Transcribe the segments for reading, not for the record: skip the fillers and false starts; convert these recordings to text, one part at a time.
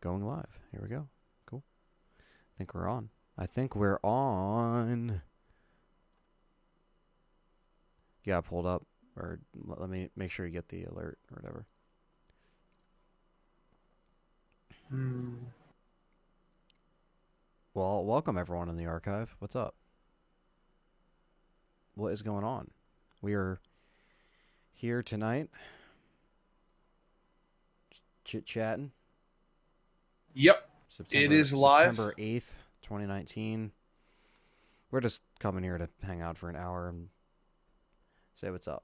Going live. Here we go. Cool. I think we're on. I think we're on. Yeah, pulled up. Or let me make sure you get the alert or whatever. Well, welcome everyone in the archive. What's up? What is going on? We are here tonight, chit chatting. Yep, it is September live. 8th, 2019. We're just coming here to hang out for an hour and say what's up.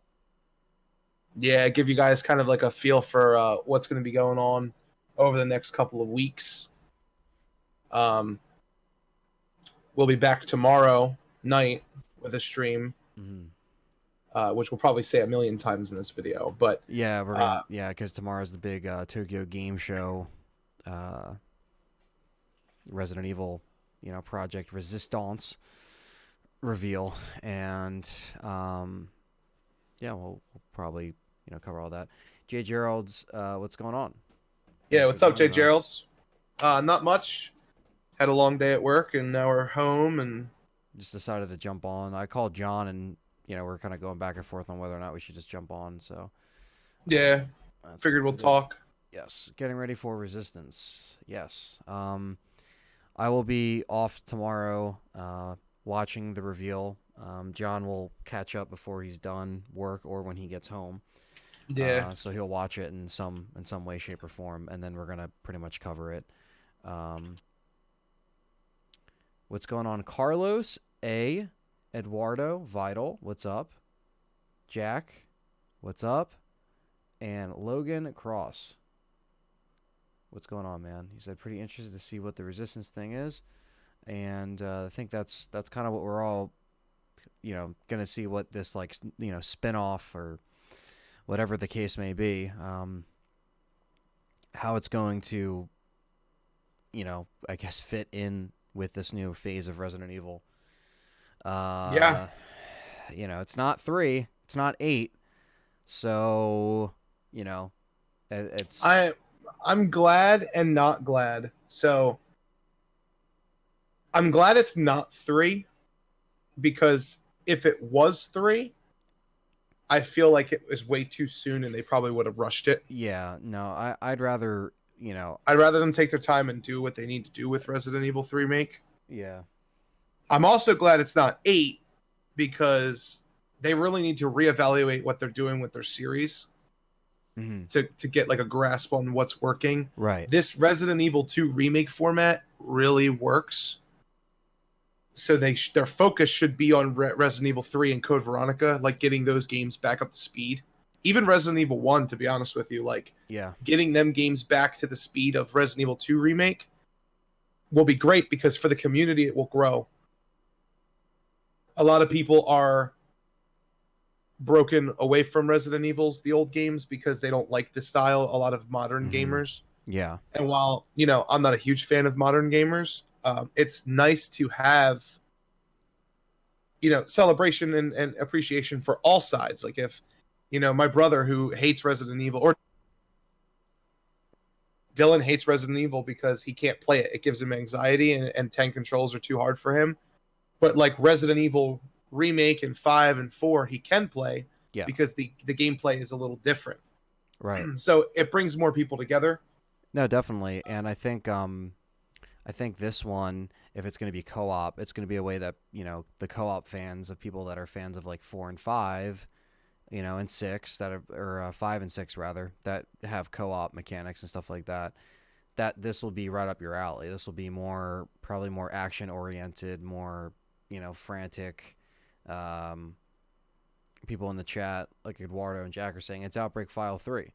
Yeah, give you guys kind of like a feel for what's going to be going on over the next couple of weeks. Um, we'll be back tomorrow night with a stream, Mm-hmm. which we'll probably say a million times in this video. But Yeah, because tomorrow's the big Tokyo Game Show, uh, Resident Evil, Project Resistance reveal, and yeah, we'll probably cover all that. Jay Gerald's, what's going on? yeah, Thanks for what's up, Jay joining us. Gerald's? Not much. Had a long day at work, and now we're home. And Just decided to jump on. I called John, and we're kind of going back and forth on whether or not we should just jump on. So yeah, that's what figured we'll we did. talk. Yes, getting ready for Resistance. Yes. I will be off tomorrow, watching the reveal. John will catch up before he's done work or when he gets home. Yeah, So he'll watch it in some way, shape, or form, and then we're gonna pretty much cover it. Um, what's going on, Carlos A, Eduardo Vital? What's up, Jack? What's up? And Logan Cross. What's going on, man? He said pretty interested to see what the resistance thing is, and I think that's kind of what we're all gonna see, what this like spin-off or whatever the case may be, how it's going to I guess fit in with this new phase of Resident Evil. yeah. uh it's not 3, it's not 8, so it's I I'm glad and not glad. So I'm glad it's not 3 because if it was 3, I feel like it was way too soon and they probably would have rushed it. yeah, no, I'd rather I'd rather them take their time and do what they need to do with Resident Evil 3 remake. yeah. I'm also glad it's not 8 because they really need to reevaluate what they're doing with their series Mm-hmm. to get like a grasp on what's working. Right. This Resident Evil 2 remake format really works. So their focus should be on Resident Evil 3 and Code Veronica, like getting those games back up to speed. Even Resident Evil 1, to be honest with you, like Yeah. getting them games back to the speed of Resident Evil 2 remake will be great because for the community it will grow. A lot of people are broken away from Resident Evils, the old games, because they don't like the style. A lot of modern Mm-hmm. gamers. Yeah. And while, I'm not a huge fan of modern gamers, it's nice to have, celebration and appreciation for all sides. Like if, my brother who hates Resident Evil, or Dylan hates Resident Evil because he can't play it. It gives him anxiety and tank controls are too hard for him. But like Resident Evil remake and 5 and 4, he can play Yeah. because the gameplay is a little different. Right. So it brings more people together. No, definitely. And I think this one, if it's going to be co-op, it's going to be a way that the co-op fans, of people that are fans of like 4 and 5, and 6, that are, or 5 and 6 rather, that have co-op mechanics and stuff like that, that this will be right up your alley. This will be probably more action oriented, more frantic. um People in the chat like Eduardo and Jack are saying it's Outbreak File 3.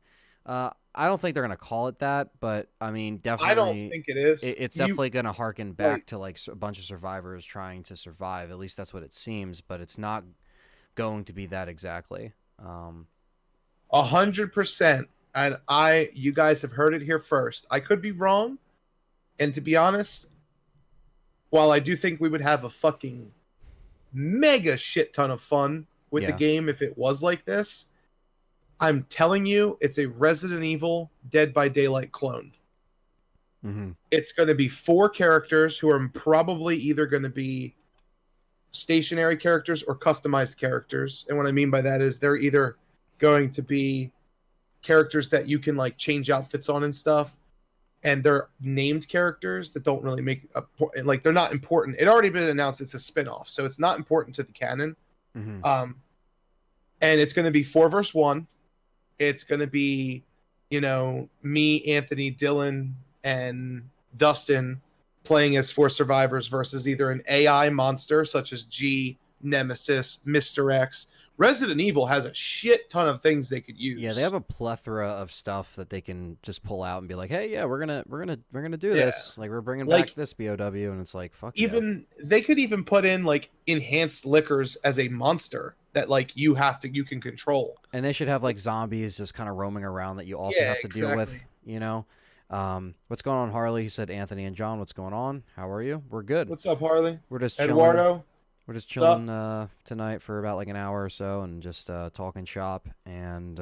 I don't think they're gonna call it that, but I mean, I don't definitely, think it is. it's You definitely gonna harken like back to like a bunch of survivors trying to survive. At least that's what it seems, but it's not going to be that exactly. 100%. And you guys have heard it here first. I could be wrong. And to be honest, while I do think we would have a fucking mega shit ton of fun with the Yeah, game if it was like this, I'm telling you, it's a Resident Evil Dead by Daylight clone. Mm-hmm. It's going to be 4 characters who are probably either going to be stationary characters or customized characters. And what I mean by that is they're either going to be characters that you can like change outfits on and stuff, and they're named characters that don't really make a like they're not important. It already been announced it's a spin-off, so it's not important to the canon. Mm-hmm. Um, and it's going to be 4 versus 1. It's going to be, me, Anthony, Dylan, and Dustin playing as 4 survivors versus either an AI monster such as G, Nemesis, Mr. X. Resident Evil has a shit ton of things they could use. Yeah, they have a plethora of stuff that they can just pull out and be like, "Hey, yeah, we're gonna do Yeah. this. Like, we're bringing back Like this BOW," and it's like, "Fuck yeah." even they could even put in like enhanced liquors as a monster that like you can control. And they should have like zombies just kind of roaming around that you also Yeah, have to deal with. exactly. What's going on, Harley? He said, "Anthony and John, what's going on? How are you? We're good. What's up, Harley? We're just chilling. Eduardo, We're just what's up? chilling tonight for about like an hour or so, and just talking shop, and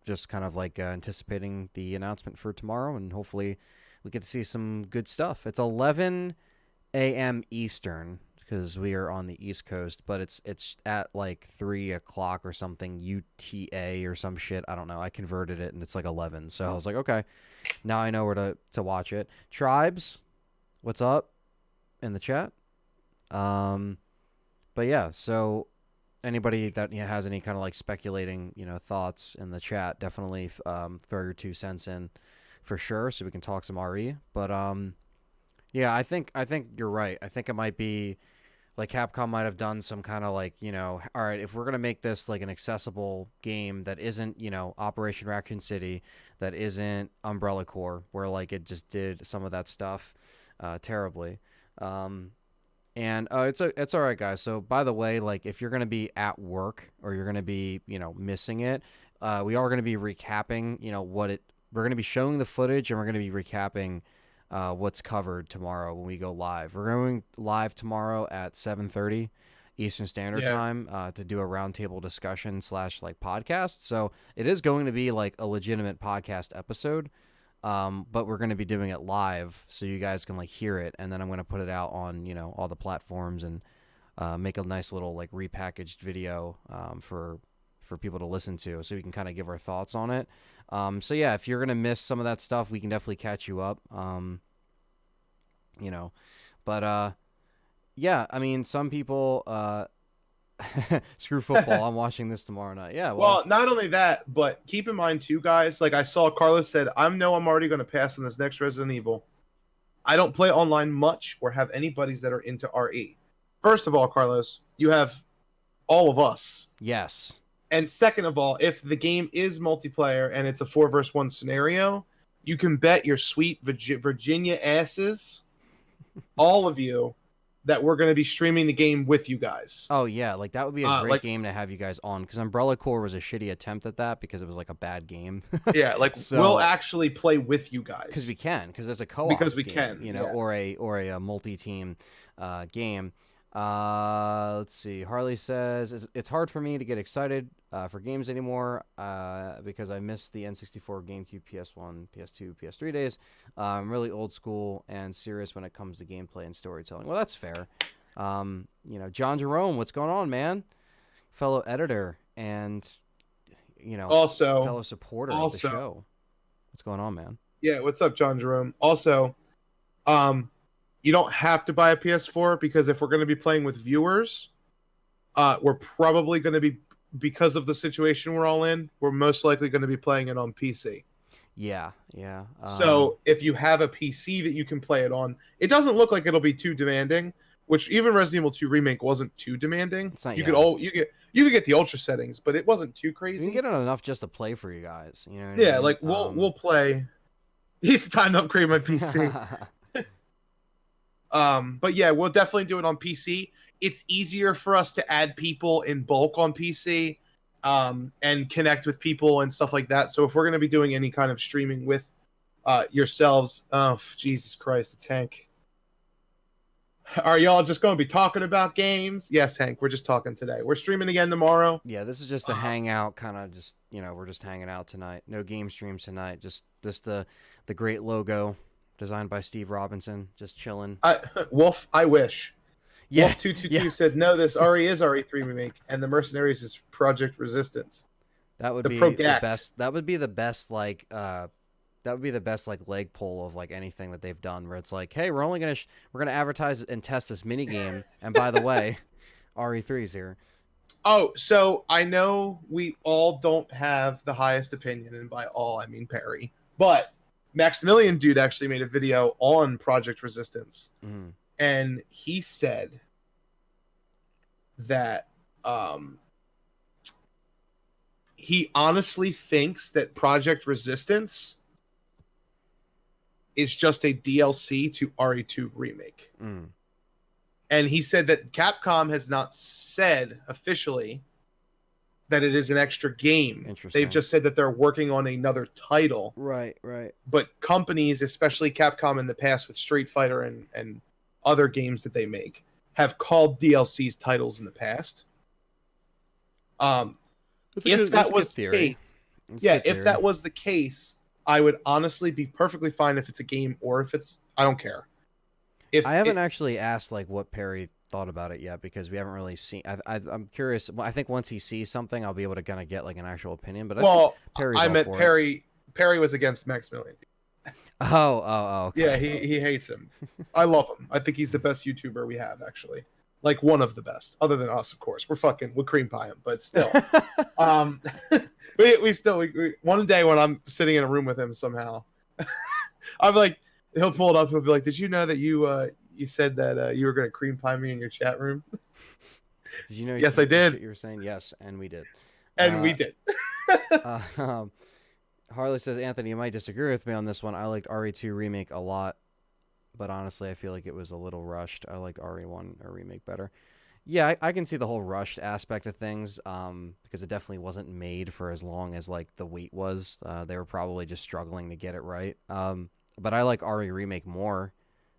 just kind of like anticipating the announcement for tomorrow, and hopefully we get to see some good stuff. It's 11 a.m. Eastern because we are on the East Coast, but it's at like 3 o'clock or something UTA or some shit. I don't know. I converted it, and it's like 11, so I was like, okay, now I know where to watch it. Tribes, what's up in the chat? But yeah, so anybody that has any kind of like speculating, thoughts in the chat, definitely throw your 2 cents in for sure, so we can talk some RE. But yeah, I think you're right. I think it might be like Capcom might have done some kind of like, all right, if we're gonna make this like an accessible game that isn't, Operation Raccoon City, that isn't Umbrella Corps, where like it just did some of that stuff terribly. And it's all right, guys. So by the way, like if you're gonna be at work or you're gonna be missing it, we are gonna be recapping we're gonna be showing the footage and we're gonna be recapping what's covered tomorrow when we go live. We're going live tomorrow at 7:30 Eastern Standard Yeah. Time to do a roundtable discussion / like podcast. So it is going to be like a legitimate podcast episode. But we're going to be doing it live so you guys can like hear it, and then I'm going to put it out on all the platforms and make a nice little like repackaged video for people to listen to, so we can kind of give our thoughts on it. So yeah, if you're going to miss some of that stuff, we can definitely catch you up. But yeah, I mean, some people screw football. I'm watching this tomorrow night. Yeah, Well, not only that, but keep in mind too, guys. Like I saw Carlos said, I'm already going to pass on this next Resident Evil. I don't play online much or have any buddies that are into RE. First of all, Carlos, you have all of us. yes. And second of all, if the game is multiplayer and it's a 4 versus 1 scenario, you can bet your sweet Virginia asses, all of you, that we're going to be streaming the game with you guys. Oh yeah, like that would be a great like- game to have you guys on, because Umbrella Corps was a shitty attempt at that because it was like a bad game. Yeah, like So- we'll actually play with you guys. Because we can, because it's a co-op Because we game, can, yeah. or a multi-team game. Let's see. Harley says it's hard for me to get excited for games anymore because I miss the N64, GameCube, PS1, PS2, PS3 days. I'm really old school and serious when it comes to gameplay and storytelling. Well, that's fair. John Jerome, what's going on, man? Fellow editor and also fellow supporter of the show. What's going on, man? Yeah, what's up, John Jerome? Also, you don't have to buy a PS4 because if we're going to be playing with viewers, we're probably going to be, because of the situation we're all in, we're most likely going to be playing it on PC. Yeah. So if you have a PC that you can play it on, it doesn't look like it'll be too demanding. Which even Resident Evil 2 Remake wasn't too demanding. It's not, you could get the ultra settings, but it wasn't too crazy. You can get it enough just to play for you guys. You know what Yeah, I mean? like we'll play. It's time to upgrade my PC. But yeah, we'll definitely do it on PC. It's easier for us to add people in bulk on PC, and connect with people and stuff like that. So if we're going to be doing any kind of streaming with yourselves, oh Jesus Christ, it's Hank. Are y'all just going to be talking about games? Yes, Hank, we're just talking today. We're streaming again tomorrow. Yeah, this is just a hangout, kind of just, we're just hanging out tonight. No game streams tonight. Just the great logo designed by Steve Robinson, just chilling. Wolf, I wish. Yeah, Wolf two two yeah. two said no. This RE is RE3 remake, and the Mercenaries is Project Resistance. That would The be the Progact. best. That would be the best that would be the best like leg pull of like anything that they've done where it's like, hey, we're gonna advertise and test this mini game, and by the way, RE3's here. Oh, so I know we all don't have the highest opinion, and by all I mean Perry, but Maximilian Dude actually made a video on Project Resistance, Mm. and he said that um, he honestly thinks that Project Resistance is just a DLC to RE2 remake. Mm. And he said that Capcom has not said officially that it is an extra game. Interesting. They've just said that they're working on another title. Right, right. But companies, especially Capcom in the past with Street Fighter and other games that they make, have called DLCs titles in the past. If that was the case, if that was the case, I would honestly be perfectly fine if it's a game or if it's, I don't care. If I haven't actually asked like what Perry thought about it yet because we haven't really seen. I'm curious. I think once he sees something, I'll be able to kind of get like an actual opinion. But I meant Perry. Perry was against Maximilian. Oh, okay. Yeah, he hates him. I love him. I think he's the best YouTuber we have, actually. Like one of the best, other than us, of course. We'll cream pie him, but still. We one day when I'm sitting in a room with him somehow, I'm like, he'll pull it up. He'll be like, "Did you know that you said that you were going to cream pie me in your chat room?" Did you know? Yes, I did. You were saying yes, and we did. We did. Harley says, Anthony, you might disagree with me on this one. I liked RE2 Remake a lot, but honestly, I feel like it was a little rushed. I liked RE1 or Remake better. Yeah, I can see the whole rushed aspect of things because it definitely wasn't made for as long as like the wait was. They were probably just struggling to get it right. But I like RE Remake more.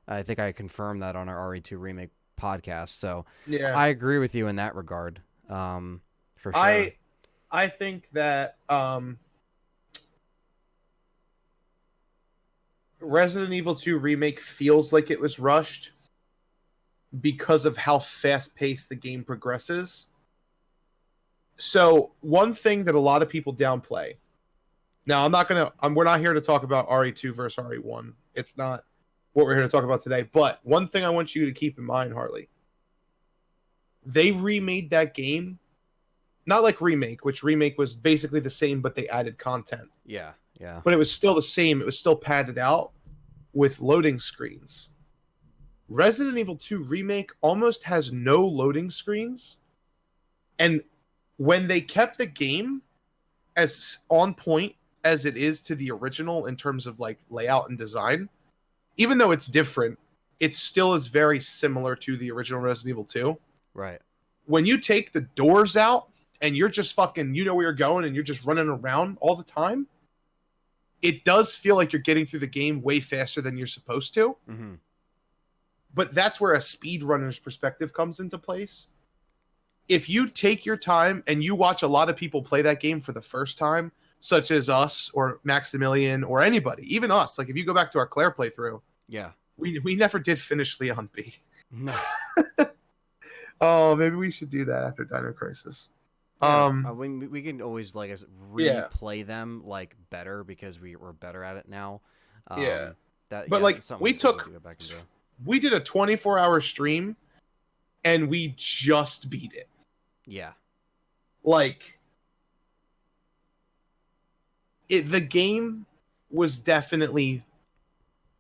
I think I confirmed that on our RE2 Remake podcast. So yeah, I agree with you in that regard. For sure. I think that Resident Evil 2 Remake feels like it was rushed because of how fast-paced the game progresses. So, one thing that a lot of people downplay. Now, we're not here to talk about RE2 versus RE1. It's not what we're here to talk about today. But one thing I want you to keep in mind, Harley, they remade that game, not like Remake, which Remake was basically the same, but they added content. Yeah, yeah. But it was still the same. It was still padded out with loading screens. Resident Evil 2 Remake almost has no loading screens. And when they kept the game as on point as it is to the original in terms of like layout and design, even though it's different, it still is very similar to the original Resident Evil 2. Right. When you take the doors out and you're just fucking, you know where you're going and you're just running around all the time, it does feel like you're getting through the game way faster than you're supposed to. Mm-hmm. But that's where a speedrunner's perspective comes into place. If you take your time and you watch a lot of people play that game for the first time, such as us or Maximilian or anybody, even us, like if you go back to our Claire playthrough, yeah, we never did finish Leon B. No. Oh, maybe we should do that after Dino Crisis. Yeah, we can always like replay them like better because we're better at it now. Yeah, but like we did a 24-hour stream and we just beat it. Yeah, like the game was definitely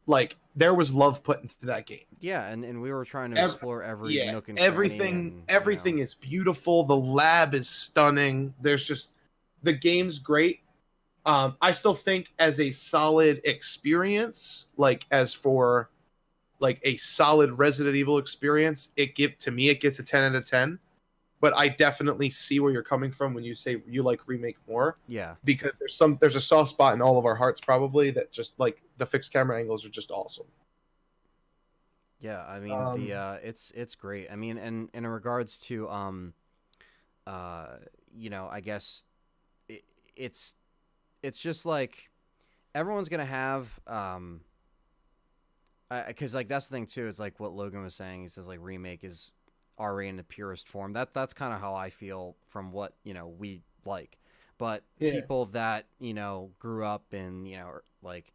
like there was love put into that game. Yeah, and we were trying to explore every nook and everything. Everything is beautiful. The lab is stunning. There's just the game's great. I still think as a solid experience, like as for like a solid Resident Evil experience, it gets a 10 out of 10. But I definitely see where you're coming from when you say you like Remake more. Yeah, because there's a soft spot in all of our hearts probably that just like the fixed camera angles are just awesome. Yeah, I mean it's great. I mean, and in regards to I guess it's just like everyone's gonna have Because like that's the thing too. It's like what Logan was saying. He says like remake is RE in the purest form. That's kind of how I feel from what we like. But Yeah. people that grew up in like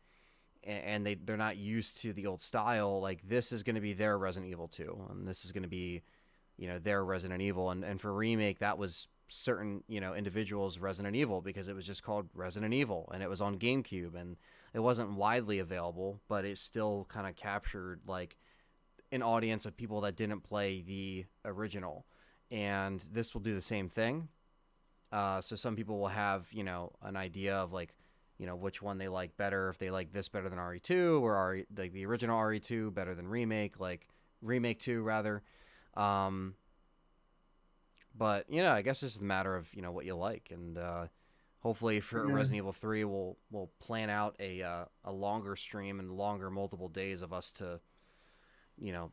and they're not used to the old style. Like this is going to be their Resident Evil 2, and this is going to be their Resident Evil. And for remake, that was certain individuals Resident Evil because it was just called Resident Evil and it was on GameCube and it wasn't widely available, but it still kind of captured like an audience of people that didn't play the original. And this will do the same thing. So some people will have an idea of like which one they like better, if they like this better than RE2 or like the original RE2 better than remake, like remake 2 rather. um but I guess it's a matter of what you like. And hopefully for Yeah. Resident Evil 3 we'll plan out a longer stream and longer multiple days of us to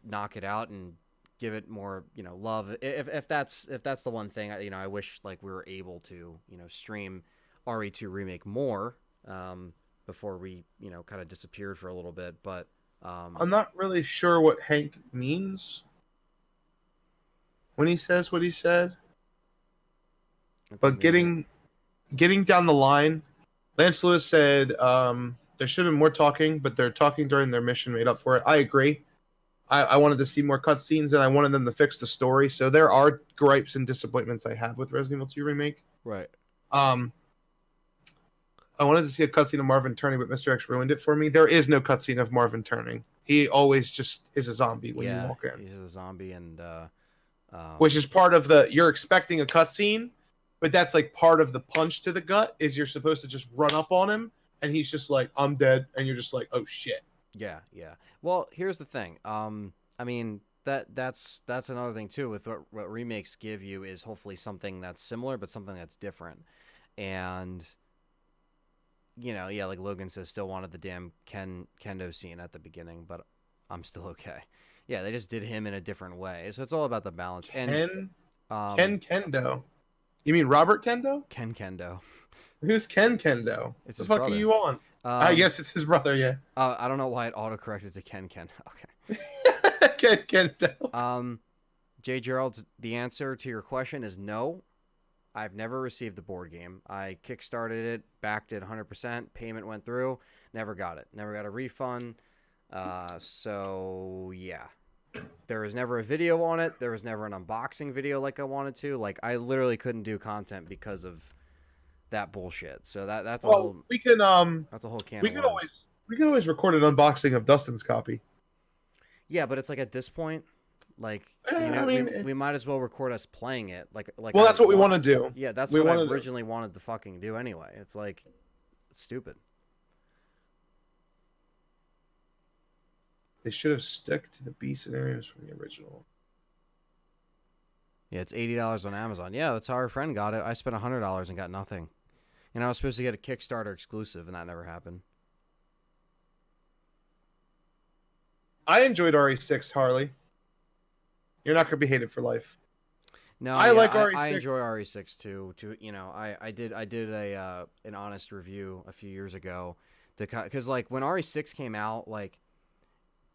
knock it out and give it more love. If that's the one thing I wish like we were able to stream RE2 remake more before we kind of disappeared for a little bit. But I'm not really sure what Hank means when he says what he said, I think but maybe getting down the line, Lance Lewis said there should have been more talking, but their talking during their mission made up for it. I agree. I wanted to see more cutscenes, and I wanted them to fix the story. So there are gripes and disappointments I have with Resident Evil 2 Remake. right. Um, I wanted to see a cutscene of Marvin turning, but Mr. X ruined it for me. There is no cutscene of Marvin turning. He always just is a zombie when you Yeah, walk in, he's a zombie. And which is part of the. You're expecting a cutscene, but that's like part of the punch to the gut. Is you're supposed to just run up on him, and he's just like, "I'm dead," and you're just like, "Oh shit." yeah. Well, here's the thing. I mean that's another thing too with what remakes give you is hopefully something that's similar but something that's different. And yeah, like Logan says, still wanted the damn kendo scene at the beginning, but I'm still okay. Yeah, they just did him in a different way, so it's all about the balance. And Ken um, Ken Kendo. You mean Robert Kendo? Ken Kendo, Who's Ken Kendo? it's The his fuck are brother. you on? I Um, guess it's his brother. Yeah. I don't know why it autocorrected to Ken. Okay. Ken Kendo. Jay Gerald's the answer to your question is no. I've never received the board game. I kickstarted it, backed it 100%. Payment went through, never got it. Never got a refund. So yeah, there was never a video on it. There was never an unboxing video like I wanted to. Like I literally couldn't do content because of that bullshit. So that's a Well, whole can we of can worms. always record an unboxing of Dustin's copy. Yeah, but it's like at this point, like I we mean, we might as well record us playing it. Like well, I that's what we want. want to do. Yeah, that's We what I want to. originally wanted to fucking do anyway. It's like it's stupid. They should have stuck to the B scenarios from the original. Yeah, it's $80 on Amazon. Yeah, that's how our friend got it. I spent $100 and got nothing. And I was supposed to get a Kickstarter exclusive, and that never happened. I enjoyed RE6, Harley. You're not gonna be hated for life. No, I yeah, like I RE6. enjoy RE6 too. I did a an honest review a few years ago because like when RE6 came out, like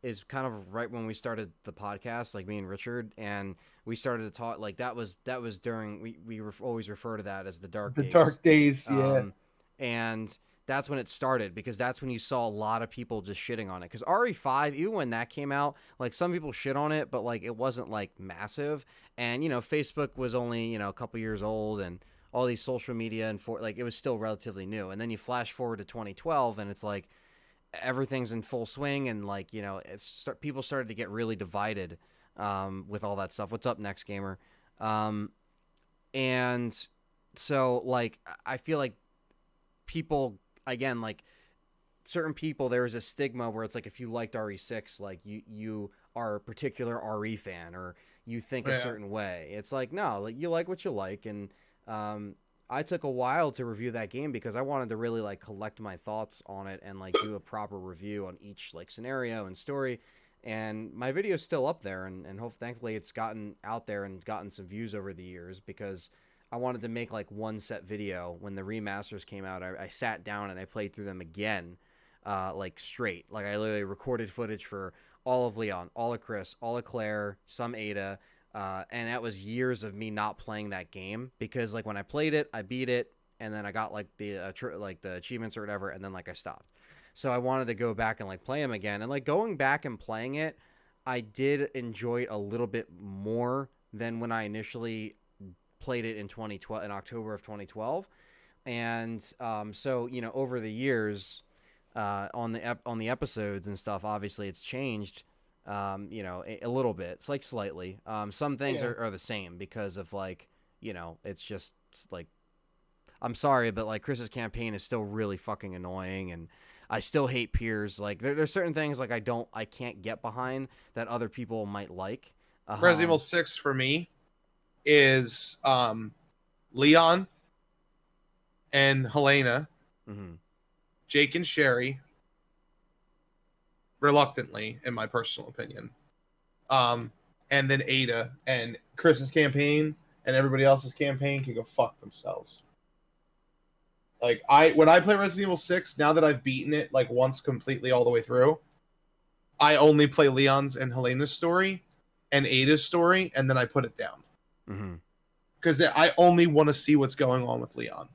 is kind of right when we started the podcast, like me and Richard, and we started to talk. Like that was during we always refer to that as the dark The days. Dark Days, yeah. And that's when it started because that's when you saw a lot of people just shitting on it. Because RE5, even when that came out, like some people shit on it, but like it wasn't like massive. And Facebook was only a couple years old, and all these social media and like it was still relatively new. And then you flash forward to 2012, and it's like everything's in full swing, and like people started to get really divided with all that stuff. What's up, next gamer? And so like I feel like people again like certain people there is a stigma where it's like if you liked RE6 like you are a particular RE fan or you think a Yeah. certain way. It's like no, like you like what you like. And I took a while to review that game because I wanted to really like collect my thoughts on it and like do a proper review on each like scenario and story. And my video is still up there, and hope thankfully it's gotten out there and gotten some views over the years because I wanted to make like one set video when the remasters came out. I sat down and I played through them again like straight. Like I literally recorded footage for all of Leon, all of Chris, all of Claire, some Ada, and that was years of me not playing that game because like when I played it, I beat it, and then I got like like the achievements or whatever, and then like I stopped. So I wanted to go back and like play them again, and like going back and playing it, I did enjoy it a little bit more than when I initially played it in 2012 in October of 2012. And so over the years, on the episodes and stuff, obviously it's changed. A little bit. It's like slightly. Some things Yeah. are the same because of like it's just like I'm sorry, but like Chris's campaign is still really fucking annoying, and I still hate Piers. Like there's certain things like I can't get behind that other people might like. Resident Evil Um, 6 for me is Leon and Helena, mhm. Jake and Sherry, reluctantly, in my personal opinion. Um, and then Ada and Chris's campaign and everybody else's campaign can go fuck themselves. Like when I play Resident Evil 6, now that I've beaten it like once completely all the way through, I only play Leon's and Helena's story and Ada's story, and then I put it down. Mhm. Because I only want to see what's going on with Leon.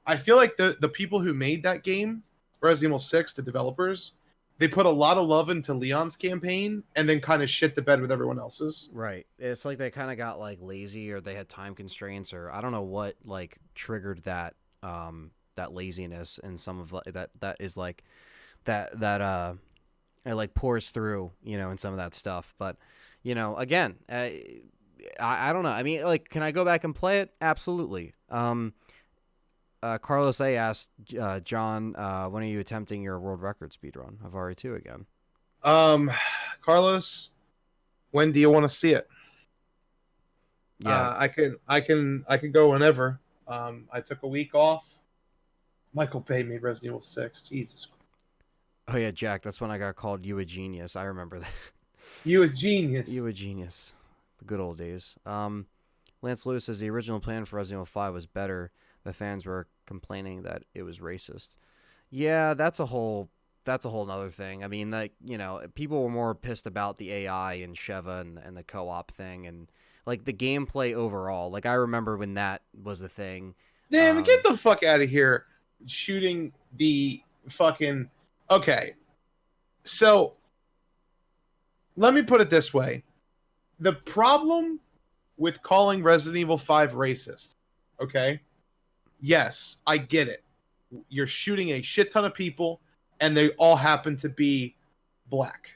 I feel like the people who made that game, Resident Evil 6, the developers, they put a lot of love into Leon's campaign and then kind of shit the bed with everyone else's. Right. It's like they kind of got like lazy, or they had time constraints, or I don't know what like triggered that laziness in some of that is like that it like pours through, in some of that stuff. But, again, I don't know. I mean, like, can I go back and play it? Absolutely. Carlos A asked John, when are you attempting your world record speedrun of RE2 again? Um, Carlos, when do you want to see it? Yeah. I can go whenever. I took a week off. Michael Bay made Resident Evil 6. Jesus, Oh yeah, Jack. That's when I got called you a genius. I remember that. you a genius. You a genius. The good old days. Lance Lewis says the original plan for Resident Evil 5 was better. The fans were complaining that it was racist. Yeah, that's a whole nother thing. I mean, like, people were more pissed about the AI and Sheva and the co-op thing, and like the gameplay overall. Like I remember when that was the thing. Damn, get the fuck out of here! Shooting the fucking. Okay, so let me put it this way: the problem with calling Resident Evil 5 racist, okay? Yes, I get it. You're shooting a shit ton of people, and they all happen to be black,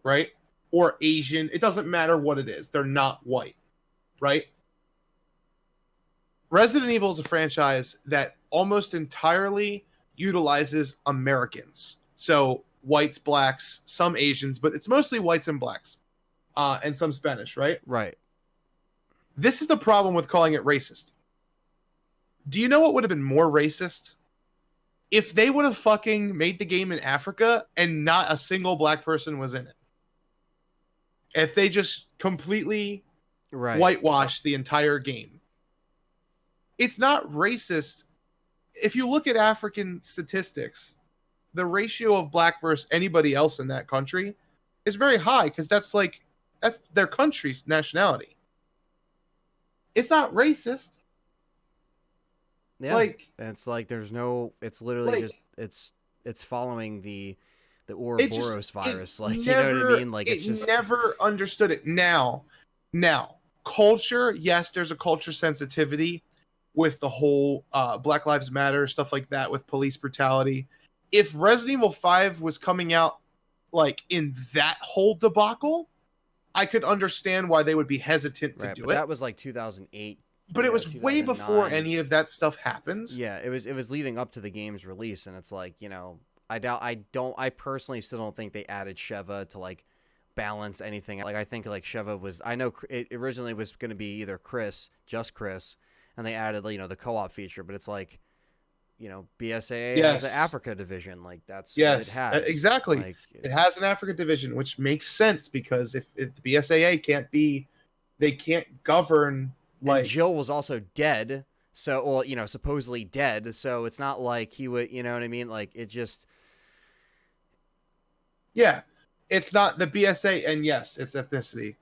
right? Or Asian. It doesn't matter what it is. They're not white, right? Resident Evil is a franchise that almost entirely utilizes Americans. So whites, blacks, some Asians, but it's mostly whites and blacks, and some Spanish, right? Right. This is the problem with calling it racist. Do you know what would have been more racist? If they would have fucking made the game in Africa and not a single black person was in it. If they just completely whitewashed the entire game. It's not racist. If you look at African statistics, the ratio of black versus anybody else in that country is very high because that's their country's nationality. It's not racist. Yeah. Like, it's like there's no. It's literally like, just it's following the Ouroboros virus. Like, you never, know what I mean? Like, it's just never understood it. Now, culture. Yes, there's a culture sensitivity with the whole Black Lives Matter stuff like that with police brutality. If Resident Evil 5 was coming out like in that whole debacle, I could understand why they would be hesitant to do but it. that was like 2008. But it was way before any of that stuff happens. Yeah, it was leading up to the game's release, and it's like, I personally still don't think they added Sheva to like balance anything. Like I think like Sheva was, I know it originally was going to be either just Chris, and they added the co-op feature, but it's like, BSAA has an Africa division, like that's what it has. Exactly. Like, it has an Africa division, which makes sense because if the BSAA they can't govern. Like, and Jill was also dead, so supposedly dead. So it's not like he would, you know what I mean? Like it just, Yeah, it's not the BSA, and yes, it's ethnicity.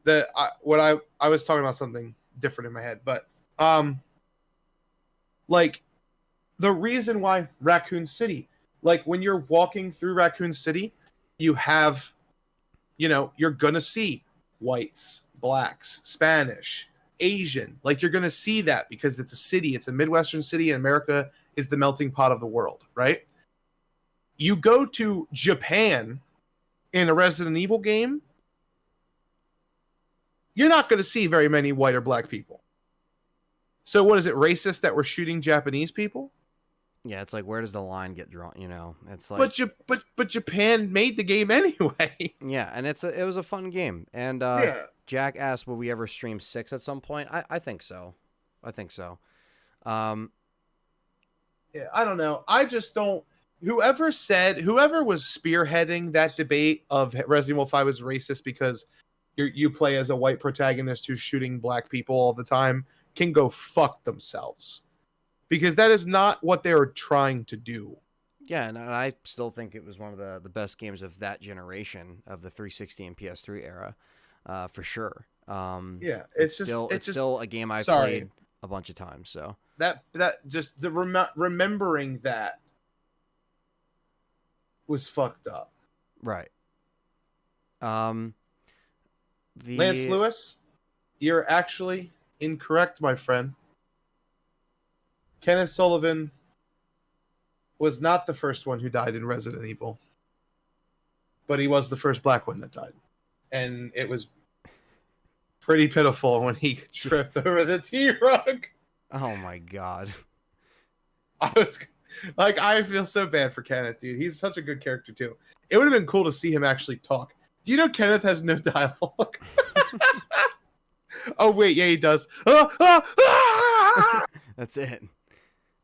I was talking about something different in my head, but um, like the reason why Raccoon City, like when you're walking through Raccoon City, you have, you're gonna see whites, blacks, Spanish, Asian. Like you're gonna see that because it's a city, it's a Midwestern city, and America is the melting pot of the world, right? You go to Japan in a Resident Evil game, you're not gonna see very many white or black people. So what is it, racist that we're shooting Japanese people? Yeah, it's like, where does the line get drawn? It's like, But Japan made the game anyway. yeah, and it was a fun game. And Yeah. Jack asked, will we ever stream 6 at some point? I think so. I think so. Um, Yeah, I don't know. I just don't. Whoever was spearheading that debate of Resident Evil 5 is racist because you play as a white protagonist who's shooting black people all the time can go fuck themselves. Because that is not what they were trying to do. yeah, and I still think it was one of the best games of that generation of the 360 and PS3 era, for sure. Yeah, It's still a game I've sorry. played a bunch of times. So that just the remembering that was fucked up. right. The Lance Lewis, you're actually incorrect, my friend. Kenneth Sullivan was not the first one who died in Resident Evil, but he was the first black one that died, and it was pretty pitiful when he tripped over the T-Rug. Oh my god. I feel so bad for Kenneth, dude. He's such a good character too. It would have been cool to see him actually talk. Do you know Kenneth has no dialogue? Oh wait, yeah, he does. That's it.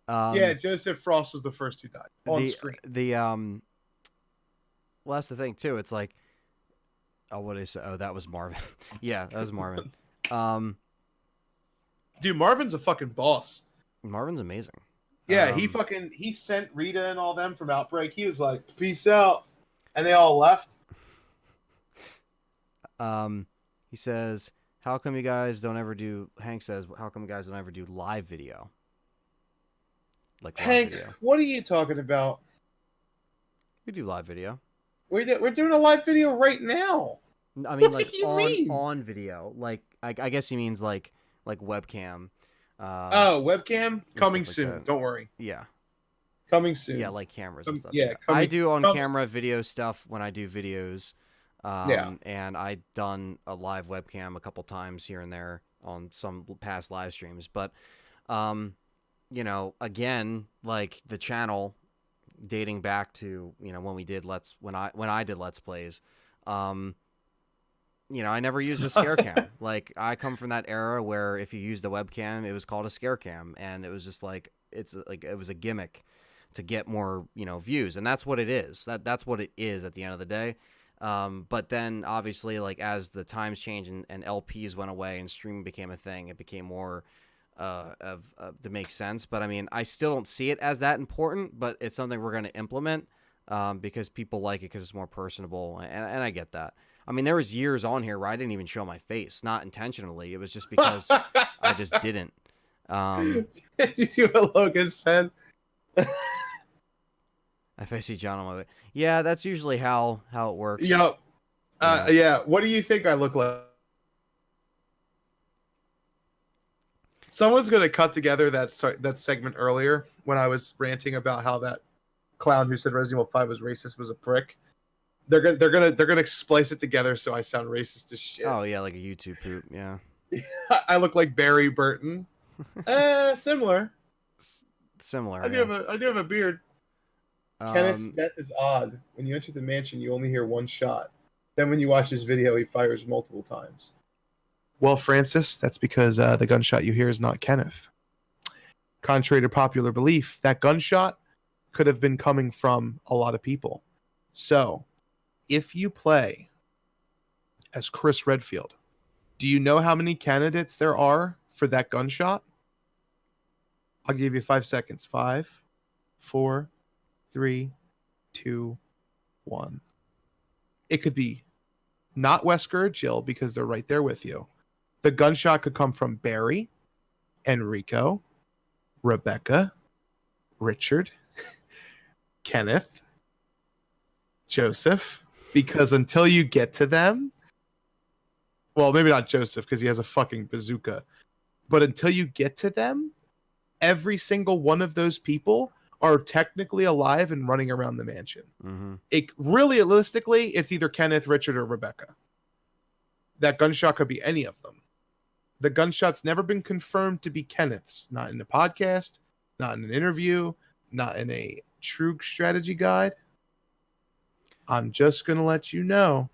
Yeah, Joseph Frost was the first who died on screen. Well, that's the thing too. It's like, oh, what is? Oh, that was Marvin. Yeah, that was Marvin. Dude, Marvin's a fucking boss. Marvin's amazing. Yeah, he sent Rita and all them from Outbreak. He was like, "Peace out," and they all left. He says, "How come you guys don't ever do?" Hank says, "How come you guys don't ever do live video?" Like live Hank, video. what are you talking about? We do live video. We're doing a live video right now. I mean, What like do you mean? on video. Like I guess he means like webcam. Webcam coming like soon. that. Don't worry, Yeah. coming soon. Yeah, like cameras and stuff. Yeah, I do on camera video stuff when I do videos. Yeah. And I've done a live webcam a couple times here and there on some past live streams. But, again, like the channel dating back to, when we did when I did Let's Plays, I never used a scare cam. Like I come from that era where if you used a webcam, it was called a scare cam, and it was just like it was a gimmick to get more views, and that's what it is. That's what it is at the end of the day. But then obviously, like as the times changed and LPs went away and streaming became a thing, it became more to make sense. But I mean, I still don't see it as that important, but it's something we're going to implement because people like it because it's more personable, and I get that. I mean, there was years on here where I didn't even show my face, not intentionally. It was just because I just didn't. Did you see what Logan said? If I see John on my way, yeah, that's usually how it works. Yep. Yeah. What do you think I look like? Someone's gonna cut together that segment earlier when I was ranting about how that clown who said Resident Evil 5 was racist was a prick. They're gonna splice it together so I sound racist as shit. Oh yeah, like a YouTube poop. Yeah. I look like Barry Burton. Similar. Similar. I do have a beard. Kenneth's death is odd. When you enter the mansion, you only hear one shot. Then when you watch his video, he fires multiple times. Well, Francis, that's because the gunshot you hear is not Kenneth. Contrary to popular belief, that gunshot could have been coming from a lot of people. So, if you play as Chris Redfield, do you know how many candidates there are for that gunshot? I'll give you 5 seconds. 5, 4, 3, 2, 1. It could be not Wesker or Jill because they're right there with you. The gunshot could come from Barry, Enrico, Rebecca, Richard, Kenneth, Joseph, because until you get to them, well, maybe not Joseph because he has a fucking bazooka, but until you get to them, every single one of those people are technically alive and running around the mansion. Mm-hmm. It really, realistically, it's either Kenneth, Richard, or Rebecca. That gunshot could be any of them. The gunshot's never been confirmed to be Kenneth's. Not in a podcast, not in an interview, not in a true strategy guide. I'm just going to let you know.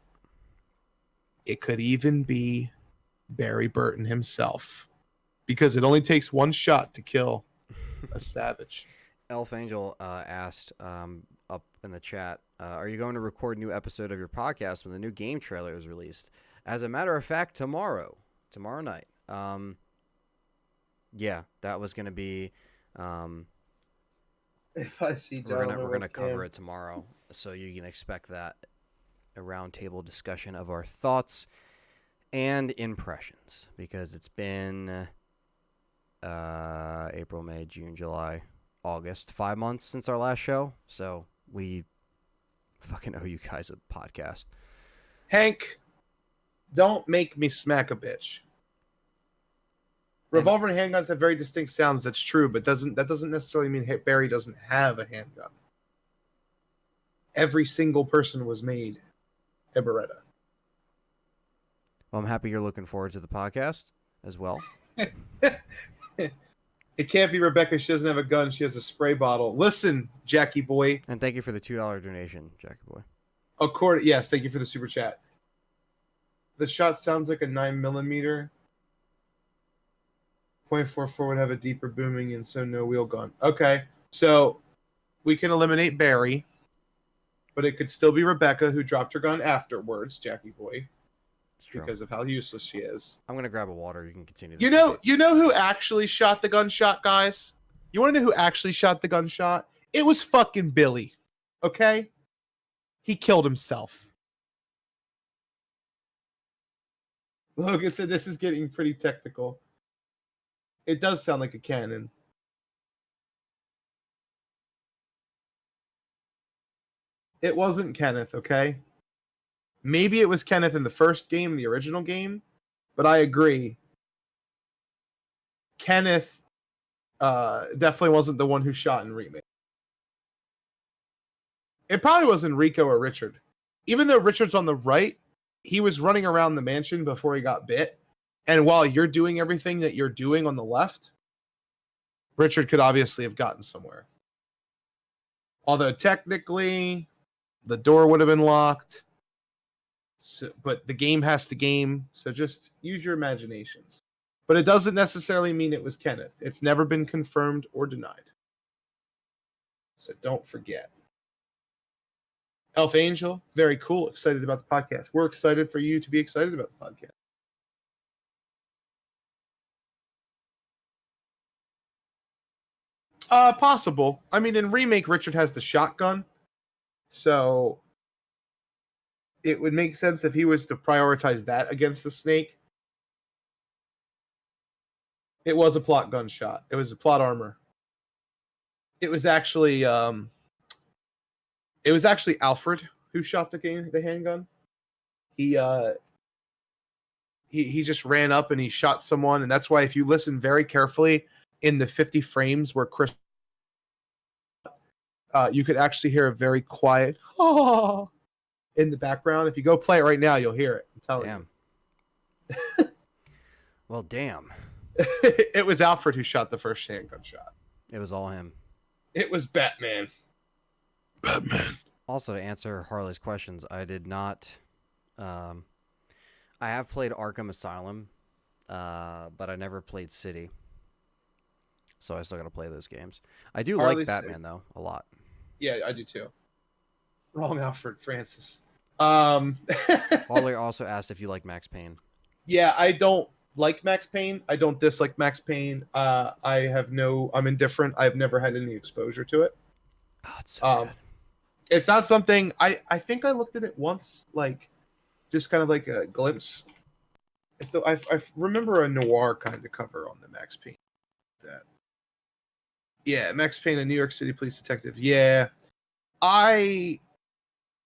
It could even be Barry Burton himself. Because it only takes one shot to kill a savage. Elf Angel asked up in the chat, are you going to record a new episode of your podcast when the new game trailer is released? As a matter of fact, tomorrow night. Yeah, that was going to be... If I see we're gonna cover it tomorrow, so you can expect that, a roundtable discussion of our thoughts and impressions, because it's been April, May, June, July, August, 5 months since our last show, so we fucking owe you guys a podcast. Hank, don't make me smack a bitch. Revolver and handguns have very distinct sounds. That's true, but that doesn't necessarily mean Barry doesn't have a handgun. Every single person was made a Beretta. Well, I'm happy you're looking forward to the podcast as well. It can't be Rebecca. She doesn't have a gun. She has a spray bottle. Listen, Jackie boy. And thank you for the $2 donation, Jackie boy. Yes, thank you for the super chat. The shot sounds like a 9mm. .44 would have a deeper booming and so no wheel gun. Okay, so we can eliminate Barry, but it could still be Rebecca who dropped her gun afterwards, Jackie boy, because of how useless she is. I'm gonna grab a water. You can continue. You know who actually shot the gunshot, guys? You want to know who actually shot the gunshot? It was fucking Billy. Okay, he killed himself. Logan said this is getting pretty technical. It does sound like a cannon. It wasn't Kenneth, okay? Maybe it was Kenneth in the first game, the original game, but I agree. Kenneth definitely wasn't the one who shot in Remake. It probably was Enrico or Richard. Even though Richard's on the right, he was running around the mansion before he got bit. And while you're doing everything that you're doing on the left, Richard could obviously have gotten somewhere. Although technically, the door would have been locked. So, but the game has to game, so just use your imaginations. But it doesn't necessarily mean it was Kenneth. It's never been confirmed or denied. So don't forget. Elf Angel, very cool. Excited about the podcast. We're excited for you to be excited about the podcast. Possible. I mean, in Remake, Richard has the shotgun. So it would make sense if he was to prioritize that against the snake. It was a plot gunshot. It was a plot armor. It was actually Alfred who shot the handgun. He just ran up and he shot someone, and that's why if you listen very carefully in the 50 frames where Chris you could actually hear a very quiet "oh" in the background. If you go play it right now, you'll hear it. I'm telling you. Well, damn. It was Alfred who shot the first handgun shot. It was all him. It was Batman. Also, to answer Harley's questions, I did not... I have played Arkham Asylum, but I never played City. So I still got to play those games. I do like Batman, though, a lot. Yeah, I do too. Wrong Alfred Francis. Harley also asked if you like Max Payne. Yeah, I don't like Max Payne. I don't dislike Max Payne. I'm indifferent. I've never had any exposure to it. Oh, it's so bad. It's not something I think I looked at it once, like just kind of like a glimpse. Still, I remember a noir kind of cover on the Max Payne. That yeah, Max Payne, a New York City police detective. Yeah, I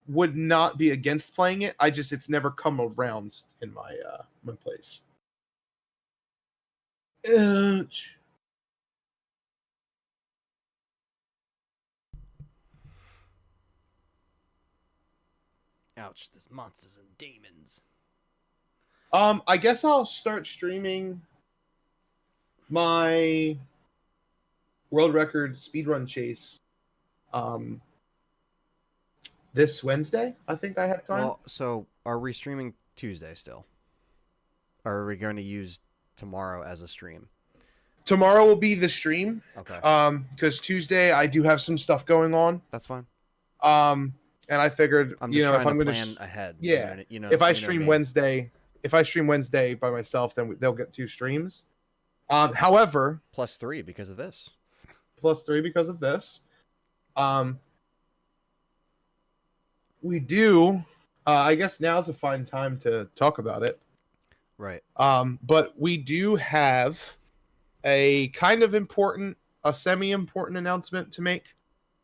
would not be against playing it. It's never come around in my place. Ouch. Ouch! There's monsters and demons. I guess I'll start streaming my world record speedrun chase. Um, this Wednesday, I think I have time. Well, so are we streaming Tuesday still? Or are we going to use tomorrow as a stream? Tomorrow will be the stream. Okay. Because Tuesday I do have some stuff going on. That's fine. Um, and I figured, I'm just trying if I'm to going plan ahead. yeah, If I you know stream me. Wednesday, by myself, then they'll get 2 streams. However, +3 because of this. +3 because of this. Um, we do. I guess now's a fine time to talk about it. Right. But we do have a kind of important, a semi-important announcement to make.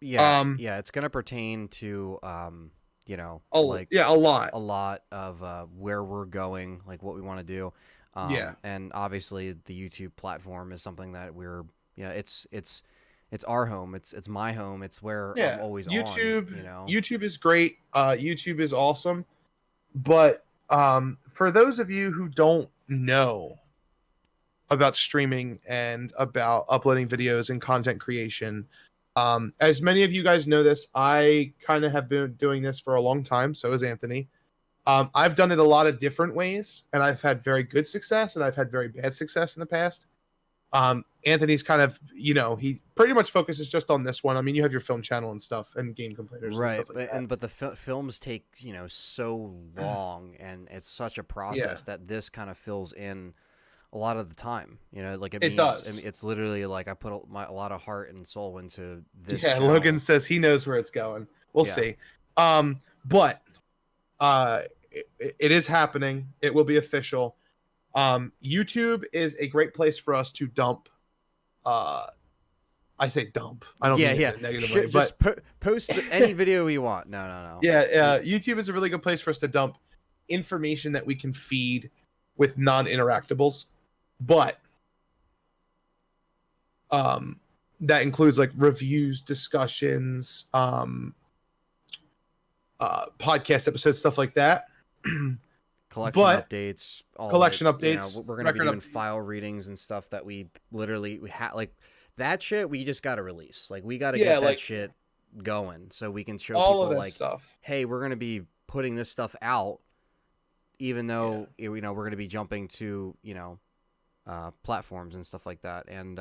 Yeah. Yeah. It's going to pertain to, a lot. a lot of where we're going, like what we want to do. Yeah. And obviously the YouTube platform is something that we're, it's our home. It's my home. It's where I'm always YouTube, on. YouTube is great. YouTube is awesome. But for those of you who don't know about streaming and about uploading videos and content creation, as many of you guys know this, I kind of have been doing this for a long time. So has Anthony. I've done it a lot of different ways, and I've had very good success, and I've had very bad success in the past. Anthony's kind of, he pretty much focuses just on this one. I mean, you have your film channel and stuff, and game complainers, Right, and stuff like that. but the films take so long, and it's such a process that this kind of fills in a lot of the time. Like it means does. I mean, it's literally like I put a lot of heart and soul into this. Yeah, channel. Logan says he knows where it's going. We'll see. But it is happening. It will be official. YouTube is a great place for us to dump. I say dump. I don't mean it in a negative way. Just post any video you want. No. Yeah, YouTube is a really good place for us to dump information that we can feed with non-interactables, but that includes like reviews, discussions, podcast episodes, stuff like that. Collection updates, updates. We're gonna be doing file readings and stuff that we have like that shit. We just gotta release. Like we gotta get that shit going so we can show all people of that like, stuff. Hey, we're gonna be putting this stuff out, even though we're gonna be jumping to platforms and stuff like that. And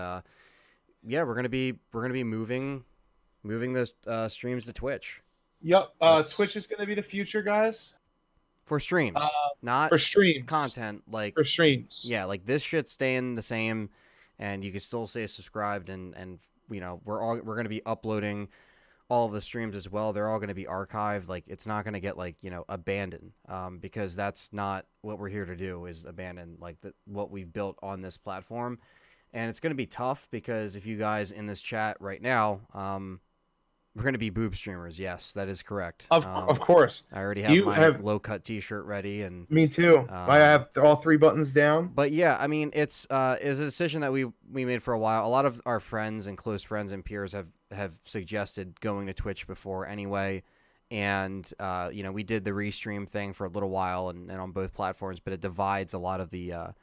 we're gonna be moving the streams to Twitch. Yep. Twitch is gonna be the future, guys. For streams, not for streams content, like for streams. Yeah, like this shit's staying the same, and you can still stay subscribed, and we're gonna be uploading all of the streams as well. They're all gonna be archived. Like it's not gonna get abandoned, because that's not what we're here to do. Is abandon what we've built on this platform, and it's gonna be tough because if you guys in this chat right now, we're going to be boob streamers. Yes, that is correct. Of course. I already have my low-cut t-shirt ready. And me too. I have all 3 buttons down. But yeah, I mean, it's a decision that we made for a while. A lot of our friends and close friends and peers have suggested going to Twitch before anyway. And, we did the restream thing for a little while and on both platforms, but it divides a lot of the